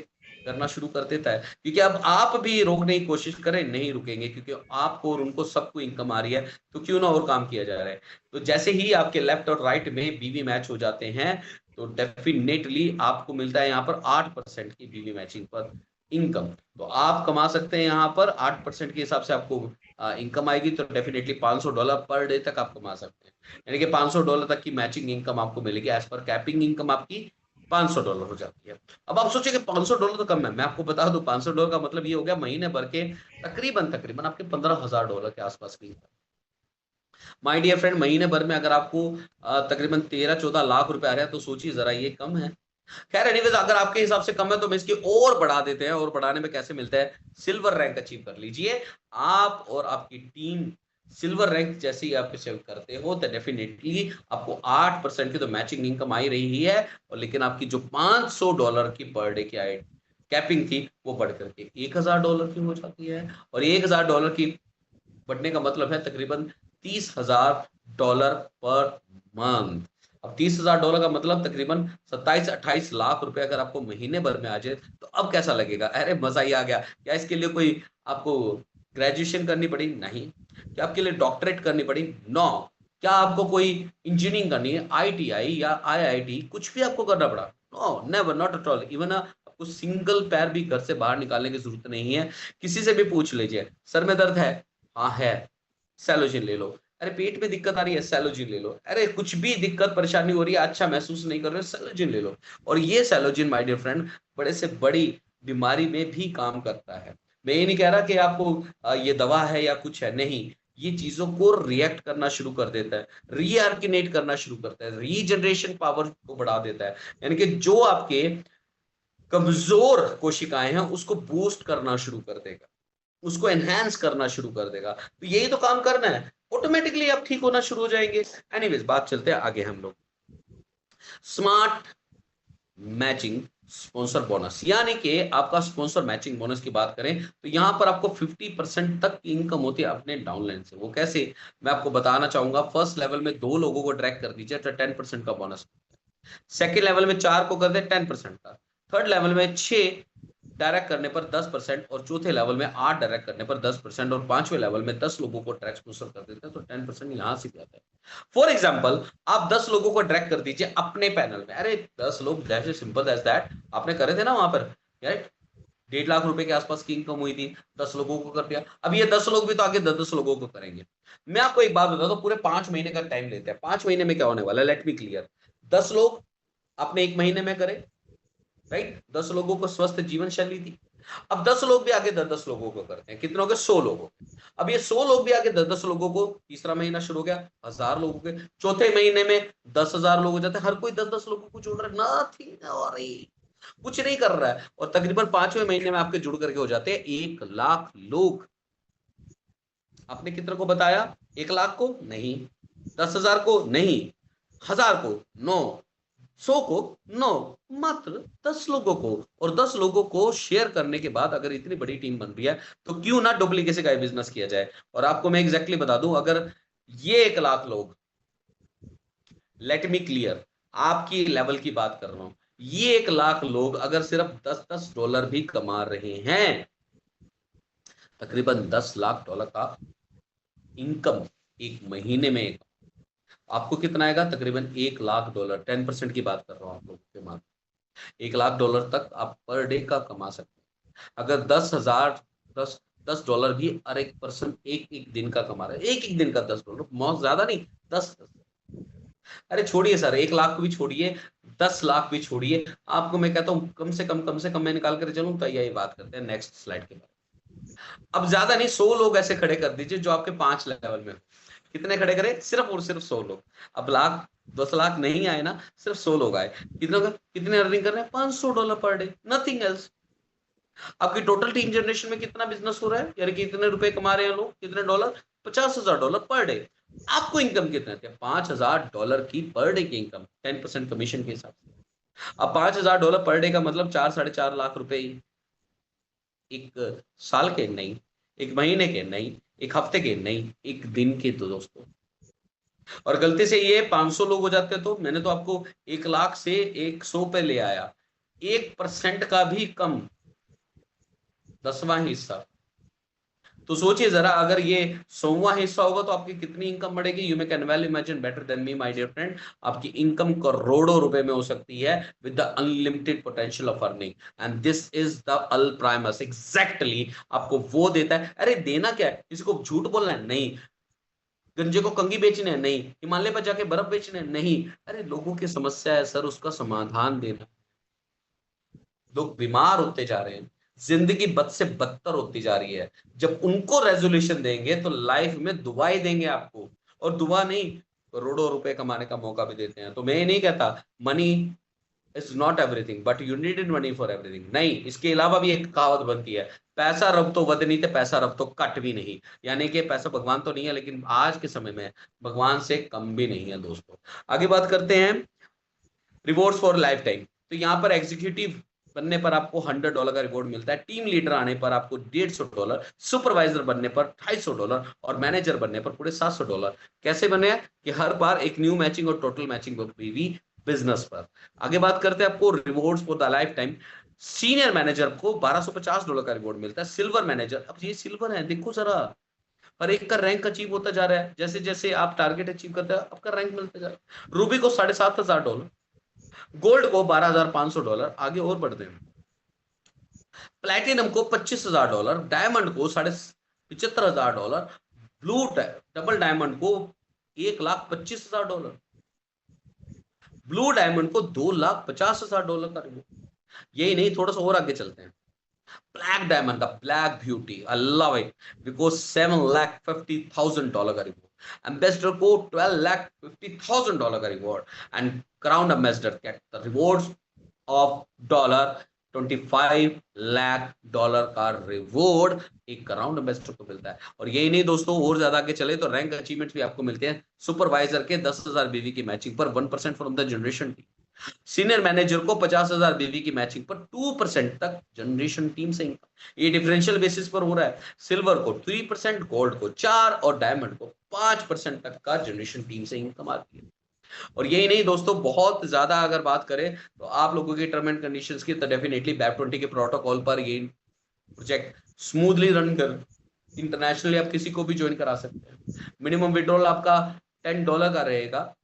करना शुरू कर देता है। क्योंकि अब आप भी रोकने की कोशिश करें, नहीं रुकेंगे, क्योंकि आपको और उनको सबको इनकम आ रही है, तो क्यों ना और काम किया जा रहा है। तो जैसे ही आपके लेफ्ट और राइट में बीवी मैच हो जाते हैं, तो डेफिनेटली आपको मिलता है यहाँ पर 8% की बीवी मैचिंग पर इनकम। तो आप कमा सकते हैं यहाँ पर 8% के हिसाब से आपको इनकम आएगी, तो डेफिनेटली $500 पर डे तक आप कमा सकते हैं, यानी कि $500 तक की मैचिंग इनकम आपको मिलेगी। एज पर कैपिंग इनकम आपकी $500 हो जाती है। अब आप सोचिए कि $500 तो कम है, मैं आपको बता दूं $500 का मतलब ये हो गया महीने भर के तकरीबन तकरीबन आपके $15,000 के आसपास की। माय डियर फ्रेंड, महीने भर में अगर आपको तकरीबन 13-14 लाख रुपए आ रहे हैं, तो सोचिए जरा, ये कम है। खैर एनीवेज, अगर आपके हिसाब से कम है तो मैं इसकी और बढ़ा देते हैं, और बढ़ाने में कैसे मिलता है, सिल्वर रैंक अचीव कर लीजिए आप और आपकी टीम। सिल्वर रैंक जैसे ही आप इसे करते हो तो डेफिनेटली आपको 8% की तो मैचिंग इनकम आ ही रही है, और लेकिन आपकी जो $500 की पर डे की कैपिंग थी वो बढ़ करके $1,000 की हो जाती है। और $1,000 की बढ़ने का मतलब है तकरीबन $30,000 पर मंथ। अब $30,000 का मतलब तकरीबन 27-28 लाख रुपए अगर आपको महीने भर में आ जाए, तो अब कैसा लगेगा? अरे मजा ही आ गया। क्या इसके लिए कोई आपको ग्रेजुएशन करनी पड़ी? नहीं। क्या आपके लिए डॉक्टरेट करनी पड़ी? नो। क्या आपको कोई इंजीनियरिंग करनी है, ITI या IIT, कुछ भी आपको करना पड़ा? No, never, not at all. Even आपको सिंगल पैर भी घर से बाहर निकालने की जरूरत नहीं है। किसी से भी पूछ लीजिए, सर में दर्द है? हाँ है, सैलोजिन ले लो। अरे पेट में दिक्कत आ रही है, सैलोजिन ले लो। अरे कुछ भी दिक्कत परेशानी हो रही है, अच्छा महसूस नहीं कर रहे हो, सैलोजिन ले लो। और ये सैलोजिन माय डियर फ्रेंड बड़े से बड़ी बीमारी में भी काम करता है। मैं ये नहीं कह रहा कि आपको ये दवा है या कुछ है, नहीं। ये चीजों को रिएक्ट करना शुरू कर देता है, रीआर्किनेट करना शुरू करता है, रीजनरेशन पावर को बढ़ा देता है, यानी कि जो आपके कमजोर कोशिकाएं हैं उसको बूस्ट करना शुरू कर देगा, उसको एनहांस करना शुरू कर देगा। तो यही तो काम करना है, ऑटोमेटिकली आप ठीक होना शुरू हो जाएंगे। एनीवेज, बात चलते हैं आगे हम लोग। स्मार्ट मैचिंग स्पॉन्सर बोनस, यानी कि आपका स्पॉन्सर मैचिंग बोनस की बात करें तो यहां पर आपको 50% तक की इनकम होती है अपने डाउनलाइन से। वो कैसे, मैं आपको बताना चाहूंगा। फर्स्ट लेवल में 2 लोगों को ट्रैक कर दीजिए तो 10% का बोनस। सेकेंड लेवल में 4 को कर दे 10% का। थर्ड लेवल में 6 डायरेक्ट करने पर 10%, और चौथे लेवल में 8 डायरेक्ट करने पर 10%, और पांचवें लेवल में 10 लोगों को ट्रैक स्पॉन्सर कर देते हैं तो 10% यहां से भी आता है। फॉर एग्जाम्पल, आप 10 लोगों को ट्रैक कर दीजिए अपने पैनल में। अरे 10 लोग, that is simple as that. आपने करे थे ना वहां पर, राइट? 1.5 लाख रुपए के आसपास की इनकम हुई थी, 10 लोगों को कर दिया। अब ये 10 लोग भी तो आगे 10-10 लोगों को करेंगे। मैं आपको एक बात बता दो, पूरे 5 महीने का टाइम लेते हैं। 5 महीने में क्या होने वाला है, लेट मी क्लियर। 10 लोग आपने 1 महीने में करे, राइट? 10 लोगों को स्वस्थ जीवन शैली दी। अब 10 लोग भी आगे 10-10 लोगों को करते हैं, कितनों के? 100 लोगों। अब ये 100 लोग भी आगे 10-10 लोगों को, तीसरा महीना शुरू हो गया 1000 लोगों के, चौथे महीने में 10,000 लोग हो जाते हैं। हर कोई 10-10 लोगों को जोड़ रहा है, नथिंग और कुछ नहीं कर रहा है, और तकरीबन 5वें महीने में आपके जुड़ करके हो जाते हैं 1 लाख लोग। आपने कितने को बताया? 1 लाख को नहीं, 10,000 को नहीं, 1000 को नो, 100 को नो, मात्र 10 लोगों को। और 10 लोगों को शेयर करने के बाद अगर इतनी बड़ी टीम बन रही है, तो क्यों ना डुप्लीकेसी का बिजनेस किया जाए। और आपको मैं एग्जैक्टली बता दूं, अगर ये 1 लाख लोग, लेट मी क्लियर, आपकी लेवल की बात कर रहा हूं, ये 1 लाख लोग अगर सिर्फ $10-10 भी कमा रहे हैं, तकरीबन $10 लाख का इनकम एक महीने में, आपको कितना आएगा? तकरीबन $1 लाख। 10% की बात कर रहा हूं आप लोगों के मात्र $1 लाख तक आप पर डे का कमा सकते हैं। अगर 10,000 $10 भी हर एक पर्सन एक एक दिन का कमा रहा है, एक एक दिन का $10, बहुत ज्यादा नहीं, 10। अरे छोड़िए सर, 1 लाख को भी छोड़िए, 10 लाख भी छोड़िए, आपको मैं कहता हूँ कम से कम मैं निकाल कर चलूँ तो यही बात करते हैं नेक्स्ट स्लाइड के बाद। अब ज्यादा नहीं, 100 लोग ऐसे खड़े कर दीजिए जो आपके 5 लेवल में, कितने खड़े करे? सिर्फ और सिर्फ 100 लोग। अब लाख 10 लाख नहीं आए ना, सिर्फ 100 लोग आए। कितने अर्निंग कर रहे हैं? $500 पर डे, नथिंग एल्स। आपकी टोटल टीम जनरेशन में कितना बिजनेस हो रहा है, यानी कितने रुपए कमा रहे हैं लोग, कितने डॉलर? $50,000 per day. आपको इनकम कितने थे? $5,000 की पर डे की इनकम, 10% कमीशन के हिसाब से। अब $5,000 पर डे का मतलब 4-4.5 लाख रुपए एक साल के? नहीं। एक महीने के? नहीं। एक हफ्ते के? नहीं। एक दिन के? तो दोस्तों, और गलती से ये 500 लोग हो जाते तो मैंने तो आपको 1 लाख से 100 पे ले आया, 1% का भी कम, 10वां हिस्सा। तो सोचिए जरा, अगर ये 100वां हिस्सा होगा तो आपकी कितनी इनकम बढ़ेगी? You may can well imagine better than me my dear friend. आपकी इनकम करोड़ों रुपए में हो सकती है with the unlimited potential of earning. And this is the Al Primus, exactly आपको वो देता है। अरे देना क्या है, किसी को झूठ बोलना है? नहीं। गंजे को कंगी बेचने हैं? नहीं। हिमालय पर जाके बर्फ बेचने हैं? नहीं। अरे लोगों की समस्या है सर, उसका समाधान देना। लोग बीमार होते जा रहे हैं, जिंदगी बद से बदतर होती जा रही है। जब उनको रेजोल्यूशन देंगे तो लाइफ में दुआएं देंगे आपको, और दुआ नहीं, करोड़ों रुपए कमाने का मौका भी देते हैं। तो मैं ये नहीं कहता money is not everything but you need money for everything, नहीं। इसके अलावा भी एक कहावत बनती है, पैसा रब तो वध नहीं थे, पैसा रब तो कट भी नहीं। यानी कि पैसा भगवान तो नहीं है, लेकिन आज के समय में भगवान से कम भी नहीं है दोस्तों। आगे बात करते हैं रिवॉर्ड्स फॉर लाइफ टाइम। तो यहाँ पर एग्जीक्यूटिव बनने पर आपको $100 का रिवॉर्ड मिलता है, टीम लीडर आने पर आपको $150, सुपरवाइजर बनने पर $250, और मैनेजर बनने पर पूरे $700। कैसे बने हैं कि हर बार एक न्यू मैचिंग और टोटल मैचिंग भी बिजनेस पर। आगे बात करते हैं आपको rewards for the life time. Senior manager को $1250 का रिवॉर्ड मिलता है, सिल्वर मैनेजर, अब ये सिल्वर है, देखो जरा, हर एक का रैंक अचीव होता जा रहा है, जैसे जैसे आप टारगेट अचीव करते हैं आपका रैंक मिलता जा रहा है। रूबी को $7,500, गोल्ड को $12,500, आगे और बढ़ते हैं। प्लेटिनम को $25,000, डायमंड को $75,000, ब्लू डबल डायमंड को $1,25,000, ब्लू डायमंड को $2,50,000 का रिवॉर्ड। यही नहीं, थोड़ा सा और आगे चलते हैं। Black diamond, the black beauty, I love it, because $7,50,000 का रिवॉर्ड। एम्बेसडर को $12,50,000 का reward. And crown ambassador get the rewards of $25 lakh का रिवॉर्ड एक क्राउन एम्बेसडर को मिलता है। और यही नहीं दोस्तों, और ज्यादा आगे चले तो रैंक अचीवमेंट्स भी आपको मिलते हैं। सुपरवाइजर के 10,000 बीवी की मैचिंग पर 1% from the generation team. Senior manager को 50,000 बीवी की मैचिंग पर 2% तक जनरेशन टीम से इनकम। ये डिफरेंशियल बेसिस पर हो रहा है। सिल्वर को 3%, गोल्ड को 4% और डायमंड को 5% तक का जनरेशन टीम से इनकम आती है। और यही नहीं दोस्तों, बहुत ज्यादा अगर बात करें तो आप लोगों की टर्म एंड कंडीशंस की, तो डेफिनेटली BAP20 के प्रोटोकॉल पर ये प्रोजेक्ट स्मूथली रन कर, इंटरनेशनली आप किसी को भी ज्वाइन करा सकते हैं। मिनिमम विड्रॉल आपका $10 का रहेगा,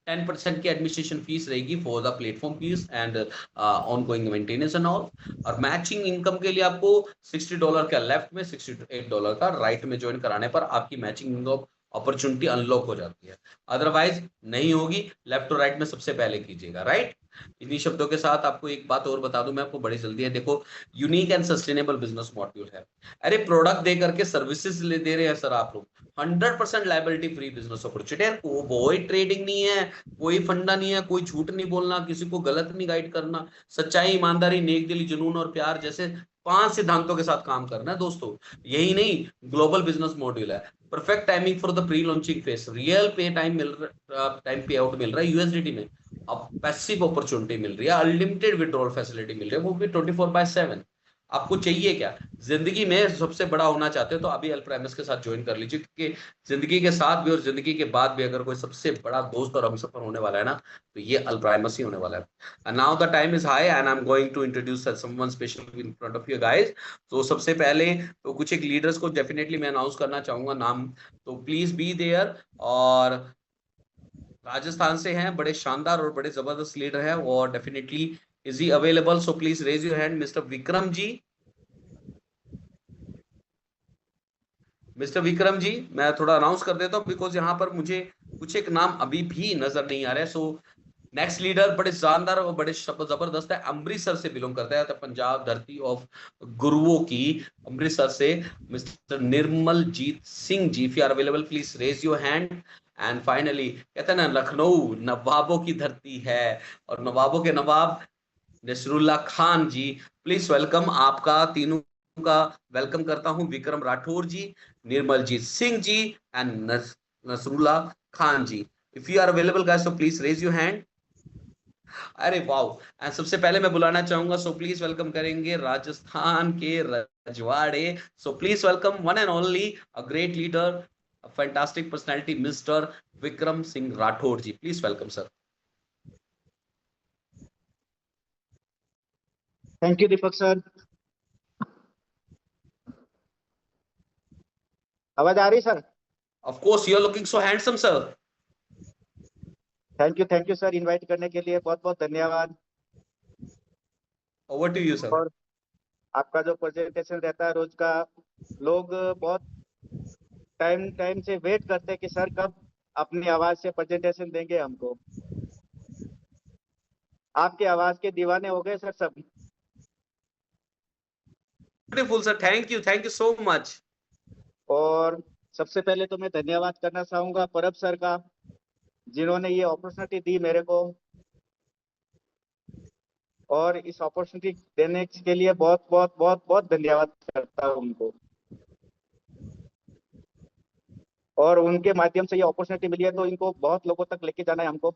10% की एडमिनिस्ट्रेशन फीस रहेगी for the platform fees and on going maintenance and all. और मैचिंग इनकम के लिए आपको $60 का लेफ्ट में, $68 का राइट में ज्वाइन कराने पर आपकी मैचिंग इनकम अपॉर्चुनिटी अनलॉक हो जाती है। अदरवाइज नहीं होगी, लेफ्ट और राइट में सबसे पहले कीजिएगा, राइट। इन्हीं शब्दों के साथ आपको एक बात और बता दूं मैं आपको, बड़ी जल्दी है। देखो, unique and sustainable business module है। अरे प्रोडक्ट दे करके सर्विसेज ले दे रहे हैं सर आप लोग। 100% लायबिलिटी फ्री बिजनेस अपॉर्चुनिटी, कोई ट्रेडिंग नहीं है, कोई फंडा नहीं है, कोई झूठ नहीं बोलना, किसी को गलत नहीं गाइड करना, सच्चाई, ईमानदारी, नेक दिली, जुनून और प्यार जैसे 5 सिद्धांतों के साथ काम करना है दोस्तों। यही नहीं, ग्लोबल बिजनेस मॉड्यूल है। Perfect timing for the pre launching face, real पे टाइम मिल रहा, टाइम पे आउट मिल रहा है यूएसडीटी में। अब पैसिव अपॉर्चुनिटी मिल रही है, अनलिमिटेड विड्रॉल फैसिलिटी मिल रही है, वो भी 24/7। आपको चाहिए क्या? जिंदगी में सबसे बड़ा होना चाहते हो तो अभी अल्प्राइमस के साथ ज्वाइन कर लीजिए, क्योंकि जिंदगी के साथ भी और जिंदगी के बाद भी अगर कोई सबसे बड़ा दोस्त और हमसफर होने वाला है ना, तो ये अल्प्राइमस ही होने वाला है। And now the time is high and I am going to introduce someone special in front of you guys. तो सबसे पहले तो कुछ एक लीडर्स को डेफिनेटली मैं अनाउंस करना चाहूंगा नाम, तो प्लीज बी देयर। और राजस्थान से हैं, बड़े शानदार और बड़े जबरदस्त लीडर हैं, और definitely is he available? So please raise your hand, mister Vikram ji. Mister Vikram ji, मैं थोड़ा अनाउंस कर देता हूँ बिकॉज यहाँ पर मुझे कुछ एक नाम अभी भी नजर नहीं आ रहा है। सो नेक्स्ट लीडर बड़े शानदार और बड़े जबरदस्त है, अमृतसर से बिलोंग करता है, तो पंजाब धरती ऑफ गुरुओं की, अमृतसर से mister Nirmaljeet Singh ji, if you are available please raise your hand. And finally कहते हैं ना, लखनऊ नवाबों की धरती है, और नवाबों के नवाब नसरुल्ला खान जी, प्लीज वेलकम, आपका तीनों का वेलकम करता हूं, Vikram Rathore ji, Nirmaljeet Singh ji and Nasrullah Khan ji. If you are available guys so please raise your hand. अरे वाह, एंड सबसे पहले मैं बुलाना चाहूंगा, सो प्लीज वेलकम करेंगे राजस्थान के रजवाड़े, so please welcome one and only a great leader, a fantastic personality, mister Vikram Singh Rathore ji, please welcome sir. Thank you Deepak sir. आवाज आ रही sir? Of course you are looking so handsome sir. Thank you sir, invite करने के लिए बहुत बहुत धन्यवाद। Over to you sir. और आपका जो प्रेजेंटेशन रहता है रोज का, लोग बहुत टाइम टाइम से वेट करते हैं कि सर कब अपनी आवाज से प्रेजेंटेशन देंगे हमको। आपकी आवाज के दीवाने हो गए सर सब। Beautiful sir, thank you so much. और सबसे पहले तो मैं धन्यवाद करना चाहूंगा परब सर का, जिन्होंने ये अपॉर्चुनिटी दी मेरे को, और इस अपॉर्चुनिटी देने के लिए बहुत बहुत बहुत बहुत धन्यवाद करता हूँ उनको। और उनके माध्यम से ये अपॉर्चुनिटी मिली है तो इनको बहुत लोगों तक लेके जाना है हमको।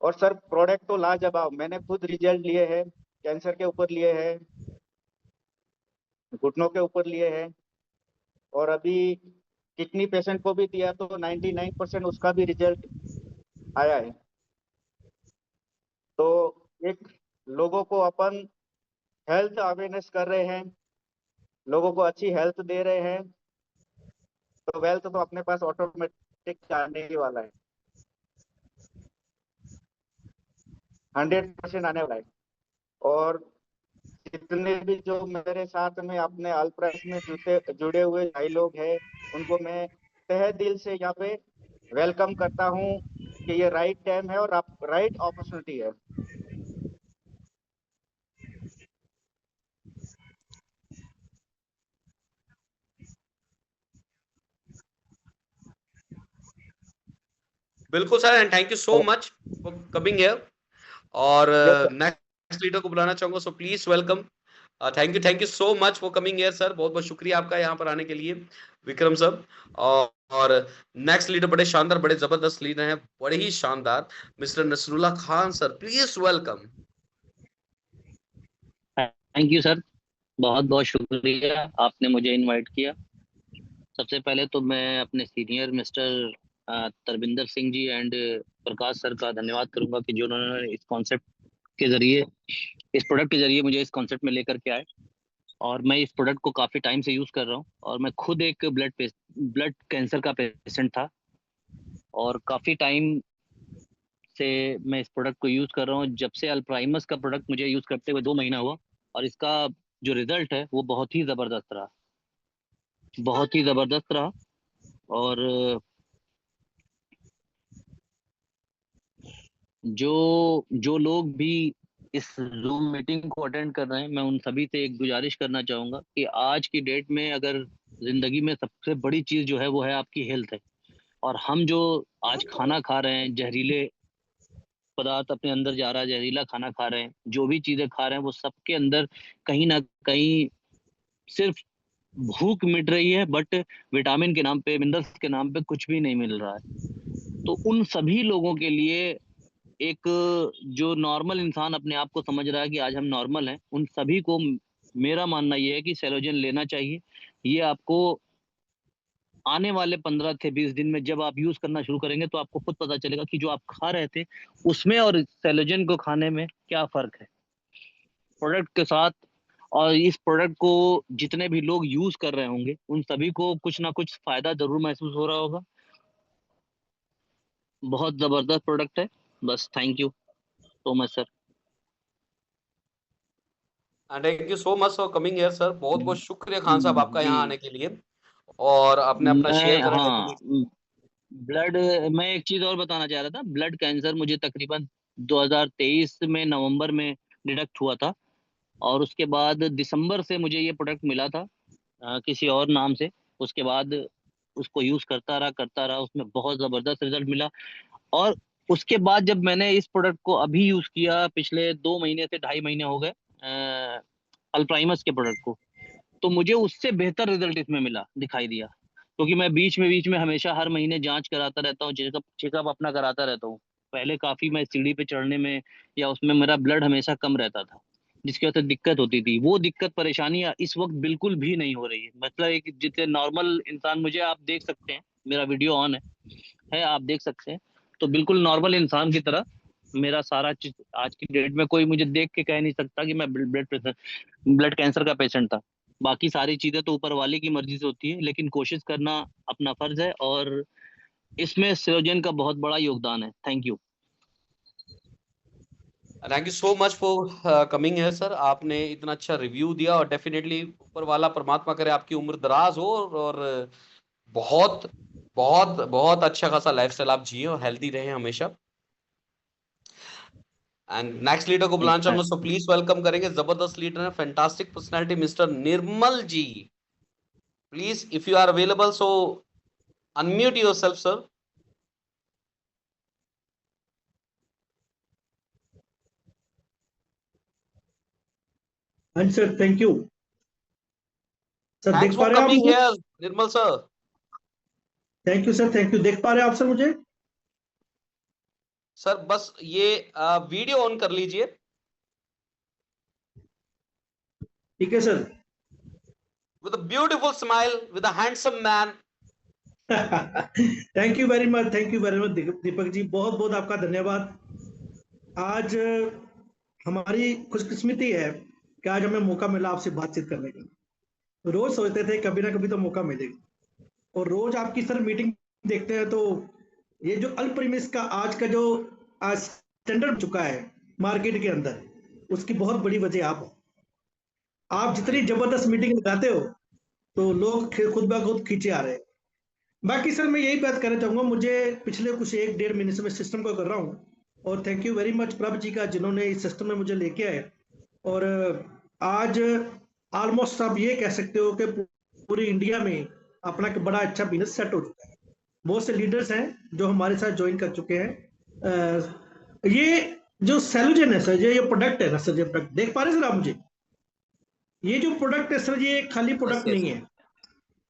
और सर प्रोडक्ट तो लाजवाब, मैंने खुद रिजल्ट लिए हैं, कैंसर के ऊपर लिए हैं, घुटनों के ऊपर लिए हैं, और अभी किडनी पेशेंट को भी दिया तो 99% उसका भी रिजल्ट आया है। तो एक लोगों को अपन हेल्थ अवेयरनेस कर रहे हैं, लोगों को अच्छी हेल्थ दे रहे हैं, तो वेल्थ तो अपने पास ऑटोमेटिक आने ही वाला है, 100% आने वाला है। और जितने भी जो मेरे साथ में अपने अल्प्राइस में जुड़े हुए भाई लोग हैं, उनको मैं तहे दिल से यहाँ पे वेलकम करता हूँ कि ये राइट टाइम है और आप राइट अपॉर्चुनिटी है। बिल्कुल sir, and thank you so much for coming here. और यस सर। नेक्स्ट लीडर को बुलाना चाहूंगा, सो please welcome. Thank you so much for coming here sir, बहुत बहुत शुक्रिया आपका यहाँ पर आने के लिए, विक्रम सर। और नेक्स्ट लीडर बड़े शानदार, बड़े जबरदस्त लीडर हैं, बड़े ही शानदार, mister Nasrullah Khan sir, please welcome. Thank you sir, बहुत बहुत शुक्रिया आपने मुझे इनवाइट किया। सबसे पहले तो मैं अपने senior mister Tarvinder Singh ji and Prakash sir का धन्यवाद करूंगा कि जो उन्होंने इस कॉन्सेप्ट के जरिए, इस प्रोडक्ट के जरिए मुझे इस कॉन्सेप्ट में लेकर के आए। और मैं इस प्रोडक्ट को काफ़ी टाइम से यूज़ कर रहा हूँ, और मैं खुद एक ब्लड कैंसर का पेशेंट था, और काफ़ी टाइम से मैं इस प्रोडक्ट को यूज़ कर रहा हूँ। जब से अल्प्राइमस का प्रोडक्ट मुझे यूज़ करते हुए 2 महीना हुआ, और इसका जो रिजल्ट है वो बहुत ही ज़बरदस्त रहा, बहुत ही ज़बरदस्त रहा। और जो जो लोग भी इस जूम मीटिंग को अटेंड कर रहे हैं, मैं उन सभी से एक गुजारिश करना चाहूँगा कि आज की डेट में अगर ज़िंदगी में सबसे बड़ी चीज़ जो है वो है आपकी हेल्थ है। और हम जो आज खाना खा रहे हैं, जहरीले पदार्थ अपने अंदर जा रहा है, जहरीला खाना खा रहे हैं, जो भी चीज़ें खा रहे हैं, वो सबके अंदर कहीं ना कहीं सिर्फ भूख मिट रही है, बट विटामिन के नाम पे, मिनरल्स के नाम पे कुछ भी नहीं मिल रहा है। तो उन सभी लोगों के लिए, एक जो नॉर्मल इंसान अपने आप को समझ रहा है कि आज हम नॉर्मल हैं, उन सभी को मेरा मानना ये है कि सेलोजन लेना चाहिए। ये आपको आने वाले 15 से 20 दिन में जब आप यूज करना शुरू करेंगे तो आपको खुद पता चलेगा कि जो आप खा रहे थे उसमें और सेलोजन को खाने में क्या फर्क है प्रोडक्ट के साथ। और इस प्रोडक्ट को जितने भी लोग यूज कर रहे होंगे उन सभी को कुछ ना कुछ फायदा जरूर महसूस हो रहा होगा। बहुत जबरदस्त प्रोडक्ट है। बस thank you so much sir. Thank you so much for coming here sir, बहुत बहुत शुक्रिया खान साहब आपका जी, यहाँ आने के लिए, और आपने अपना शेयर मैं करा हाँ, डेफिनेटली। ब्लड, मैं एक चीज और बताना चाह रहा था। ब्लड कैंसर मुझे तकरीबन 2023 में नवंबर में डिटेक्ट हुआ था, और उसके बाद दिसंबर से मुझे ये प्रोडक्ट मिला था किसी और नाम से। उसके बाद उसको यूज करता रहा, उसमें बहुत जबरदस्त रिजल्ट मिला। और उसके बाद जब मैंने इस प्रोडक्ट को अभी यूज किया, पिछले 2 महीने से 2.5 महीने हो गए अल्प्राइमस के प्रोडक्ट को, तो मुझे उससे बेहतर रिजल्ट इसमें मिला, दिखाई दिया। क्योंकि मैं बीच में हमेशा हर महीने जांच कराता रहता हूँ, चेकअप चेकअप अपना कराता रहता हूँ। पहले काफी मैं सीढ़ी पे चढ़ने में या उसमें मेरा ब्लड हमेशा कम रहता था, जिसकी वजह से दिक्कत होती थी। वो दिक्कत परेशानी इस वक्त बिल्कुल भी नहीं हो रही है। मतलब एक जितने नॉर्मल इंसान, मुझे आप देख सकते हैं, मेरा वीडियो ऑन है, आप देख सकते हैं। तो बिल्कुल नॉर्मल इंसान की तरह मेरा सारा चीज, आज की डेट में कोई मुझे देख के कह नहीं सकता कि मैं ब्लड कैंसर का पेशेंट था। बाकी सारी चीजें तो ऊपर वाले की मर्जी से होती है, लेकिन कोशिश करना अपना फर्ज है, और इसमें सृजन का बहुत बड़ा योगदान है। Thank you. Thank you so much for coming है सर। आपने इतना अच्छा रिव्यू दिया, और डेफिनेटली ऊपर वाला परमात्मा करे आपकी उम्र दराज हो, और बहुत बहुत बहुत अच्छा खासा लाइफस्टाइल आप जिए और हेल्दी रहे हमेशा। एंड नेक्स्ट लीडर को बुलाना चाहूंगा, सो प्लीज वेलकम करेंगे, जबरदस्त लीडर है, fantastic personality, mister Nirmal ji. Please if you are available, so unmute yourself sir. हाँ जी sir, thank you sir. Thanks देख पा फॉर रहे हैं आप कमिंग मुझे? Here Nirmal sir. Thank you sir, thank you. देख पा रहे हैं आप सर मुझे? सर बस ये वीडियो ऑन कर लीजिए। ठीक है sir. With a beautiful smile, with a handsome man. Thank you very much, thank you very much Deepak ji, बहुत बहुत आपका धन्यवाद। आज हमारी खुशकिस्मती है कि आज हमें मौका मिला आपसे बातचीत करने का। रोज सोचते थे कभी ना कभी तो मौका मिलेगा, और रोज आपकी सर मीटिंग देखते हैं तो ये जो अल्परिमिस का आज का जो आज स्टैंडर्ड चुका है मार्केट के अंदर, उसकी बहुत बड़ी वजह आप हो। आप जितनी जबरदस्त मीटिंग लगाते हो तो लोग खुद ब खुद खींचे आ रहे हैं। बाकी सर मैं यही बात कहना चाहूंगा, मुझे पिछले कुछ 1-1.5 महीने से मैं सिस्टम को कर रहा हूँ, और थैंक यू वेरी मच प्रभ जी का, जिन्होंने इस सिस्टम में मुझे लेके आए। और आज ऑलमोस्ट आप ये कह सकते हो कि पूरी इंडिया में अपना एक बड़ा अच्छा बिजनेस सेट हो चुका है। बहुत से लीडर्स हैं जो हमारे साथ ज्वाइन कर चुके हैं। ये जो सेलुजन है सर, ये प्रोडक्ट है ना सर, ये प्रोडक्ट देख पा रहे हैं सर आप मुझे? ये जो प्रोडक्ट है सर, ये खाली यस प्रोडक्ट यस। नहीं है।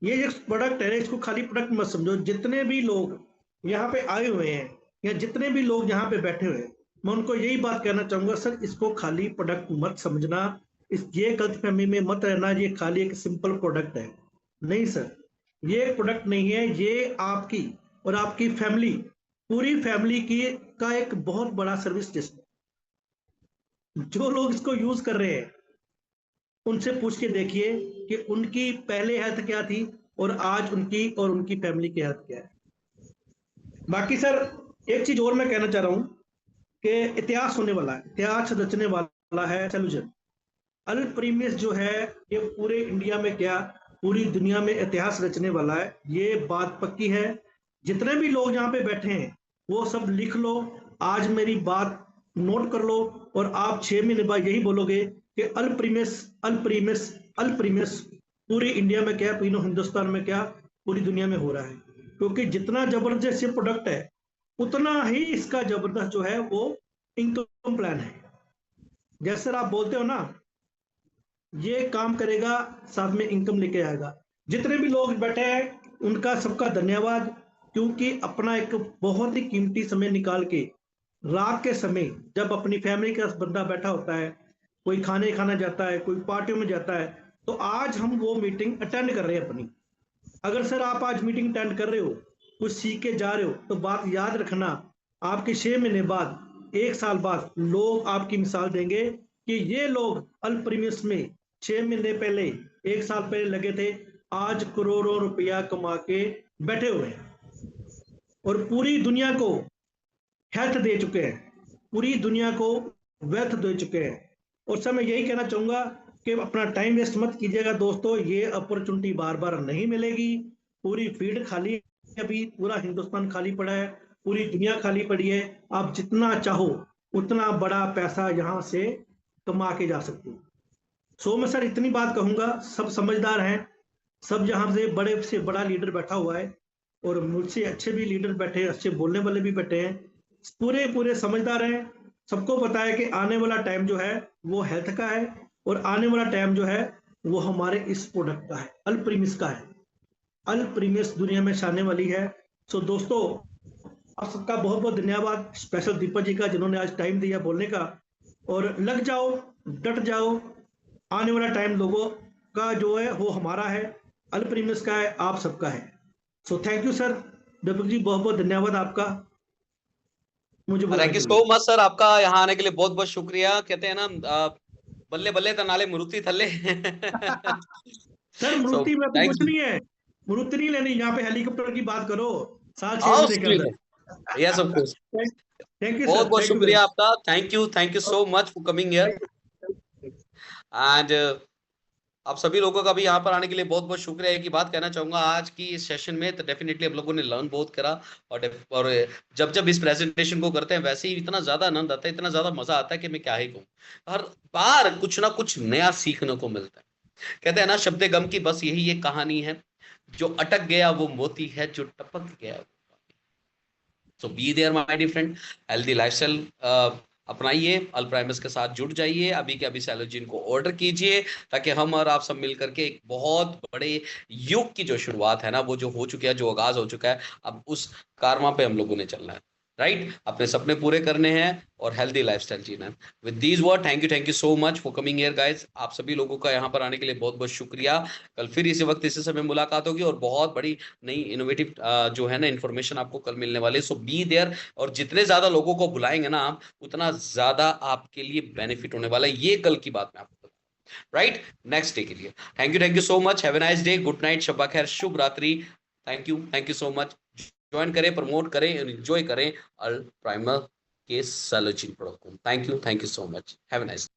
ये जो प्रोडक्ट है, इसको खाली प्रोडक्ट मत समझो। जितने भी लोग यहाँ पे आए हुए हैं या जितने भी लोग यहाँ पे बैठे हुए हैं, मैं उनको यही बात कहना चाहूंगा सर, इसको खाली प्रोडक्ट मत समझना। इस ये गलतफहमी में मत रहना ये खाली एक सिंपल प्रोडक्ट है। नहीं सर, ये एक प्रोडक्ट नहीं है, ये आपकी और आपकी फैमिली, पूरी फैमिली की का एक बहुत बड़ा सर्विस स्टेशन है। जो लोग इसको यूज कर रहे हैं उनसे पूछ के देखिए कि उनकी पहले हेल्थ क्या थी और आज उनकी और उनकी फैमिली की हेल्थ क्या है। बाकी सर एक चीज और मैं कहना चाह रहा हूं कि इतिहास होने वाला है, इतिहास रचने वाला है सेलुजन। अल प्रीमियस जो है ये पूरे इंडिया में क्या पूरी दुनिया में इतिहास रचने वाला है, ये बात पक्की है। जितने भी लोग यहाँ पे बैठे हैं वो सब लिख लो, आज मेरी बात नोट कर लो, और आप 6 महीने बाद यही बोलोगे कि अल प्रीमियस, अल प्रीमियस, अल प्रीमियस पूरी इंडिया में क्या, पूरे हिंदुस्तान में क्या, पूरी दुनिया में हो रहा है। क्योंकि जितना जबरदस्त ये प्रोडक्ट है उतना ही इसका जबरदस्त जो है वो इनकम प्लान है। जैसे आप बोलते हो ना, ये काम करेगा साथ में इनकम लेके आएगा। जितने भी लोग बैठे हैं उनका सबका धन्यवाद, क्योंकि अपना एक बहुत ही कीमती समय निकाल के रात के समय जब अपनी फैमिली का बंदा बैठा होता है, कोई खाने खाना जाता है, कोई पार्टियों में जाता है, तो आज हम वो मीटिंग अटेंड कर रहे हैं अपनी। अगर सर आप आज मीटिंग अटेंड कर रहे हो, कुछ सीख के जा रहे हो, तो बात याद रखना, आपके 6 महीने बाद, 1 साल बाद लोग आपकी मिसाल देंगे कि ये लोग अल प्रीमियस में 6 महीने पहले, 1 साल पहले लगे थे, आज करोड़ों रुपया कमा के बैठे हुए हैं और पूरी दुनिया को हेल्थ दे चुके हैं, पूरी दुनिया को वेल्थ दे चुके हैं। और सर मैं यही कहना चाहूंगा कि अपना टाइम वेस्ट मत कीजिएगा दोस्तों, ये अपॉर्चुनिटी बार बार नहीं मिलेगी। पूरी फील्ड खाली अभी पूरा हिंदुस्तान खाली पड़ा है, पूरी दुनिया खाली पड़ी है, आप जितना चाहो उतना बड़ा पैसा यहाँ से कमा के जा सकते हो। सो मैं सर इतनी बात कहूंगा, सब समझदार हैं, सब यहाँ से बड़ा लीडर बैठा हुआ है और मुझसे अच्छे भी लीडर बैठे हैं, अच्छे बोलने वाले भी बैठे हैं, पूरे समझदार हैं। सबको पता है कि आने वाला टाइम जो है वो हेल्थ का है और आने वाला टाइम जो है वो हमारे इस प्रोडक्ट का है, अल्प्रीमिस का है। अल्प्रीमिस दुनिया में छाने वाली है। सो दोस्तों, आप सबका बहुत बहुत धन्यवाद, स्पेशल दीपक जी का जिन्होंने आज टाइम दिया बोलने का। और लग जाओ, डट जाओ, आने वाला टाइम लोगों का जो है वो हमारा है, अल्प्रीमिस का है, आप सबका है। सो थैंक यू सर, दीपक जी बहुत बहुत धन्यवाद आपका मुझे थैंक बुलाने यू के सो लिए। मच सर, आपका यहाँ आने के लिए बहुत बहुत शुक्रिया। कहते हैं ना बल्ले बल्ले तनाले मुरुति थल्ले। सर सो मृत्यु में तो थैंक कुछ यू। नहीं है, मृत्यु नहीं लेनी, यहाँ पे हेलीकॉप्टर की बात करो 6.5 आओ महीने के स्क्रीन अंदर। में, yes of course. Thank you बहुत सर, बहुत थैंक यू वेरी शुक्रिया आपका, thank you so much for coming here. And आप सभी लोगों का भी यहाँ पर आने के लिए बहुत बहुत शुक्रिया। एक ही बात कहना चाहूंगा, आज की इस सेशन में तो डेफिनेटली हम लोगों ने लर्न बहुत करा। और जब जब इस प्रेजेंटेशन को करते हैं वैसे ही इतना ज्यादा आनंद आता है, इतना ज्यादा मजा आता है कि मैं क्या ही कहूँ। हर बार कुछ ना कुछ नया सीखने को मिलता है। कहते हैं ना, शब्द गम की बस यही एक कहानी है, जो अटक गया वो मोती है, जो टपक गया। So be there my dear friend, healthy lifestyle अपनाइए, अल्प्राइमस के साथ जुड़ जाइए, अभी के अभी सैलोजिन को ऑर्डर कीजिए, ताकि हम और आप सब मिलकर के एक बहुत बड़े युग की जो शुरुआत है ना, वो जो हो चुकी है, जो आगाज हो चुका है, अब उस कारवां पे हम लोगों ने चलना है। राइट, अपने सपने पूरे करने हैं और हेल्दी लाइफस्टाइल जीना है। With these word, thank you so much for coming here guys. आप सभी लोगों का यहाँ पर आने के लिए बहुत बहुत शुक्रिया। कल फिर इसी वक्त इसी समय मुलाकात होगी और बहुत बड़ी नई इनोवेटिव जो है ना इन्फॉर्मेशन आपको कल मिलने वाली है। सो बी देयर, और जितने ज्यादा लोगों को बुलाएंगे ना आप, उतना ज्यादा आपके लिए बेनिफिट होने वाला है। ये कल की बात मैं आपको राइट, नेक्स्ट डे के लिए। Thank you so much, have a nice day, good night, शब्बा खैर, शुभ रात्रि। Thank you so much. Join करें, प्रमोट करें, एंजॉय करें अल प्राइमर के सैलोजिन प्रोडक्ट को। Thank you so much, have a nice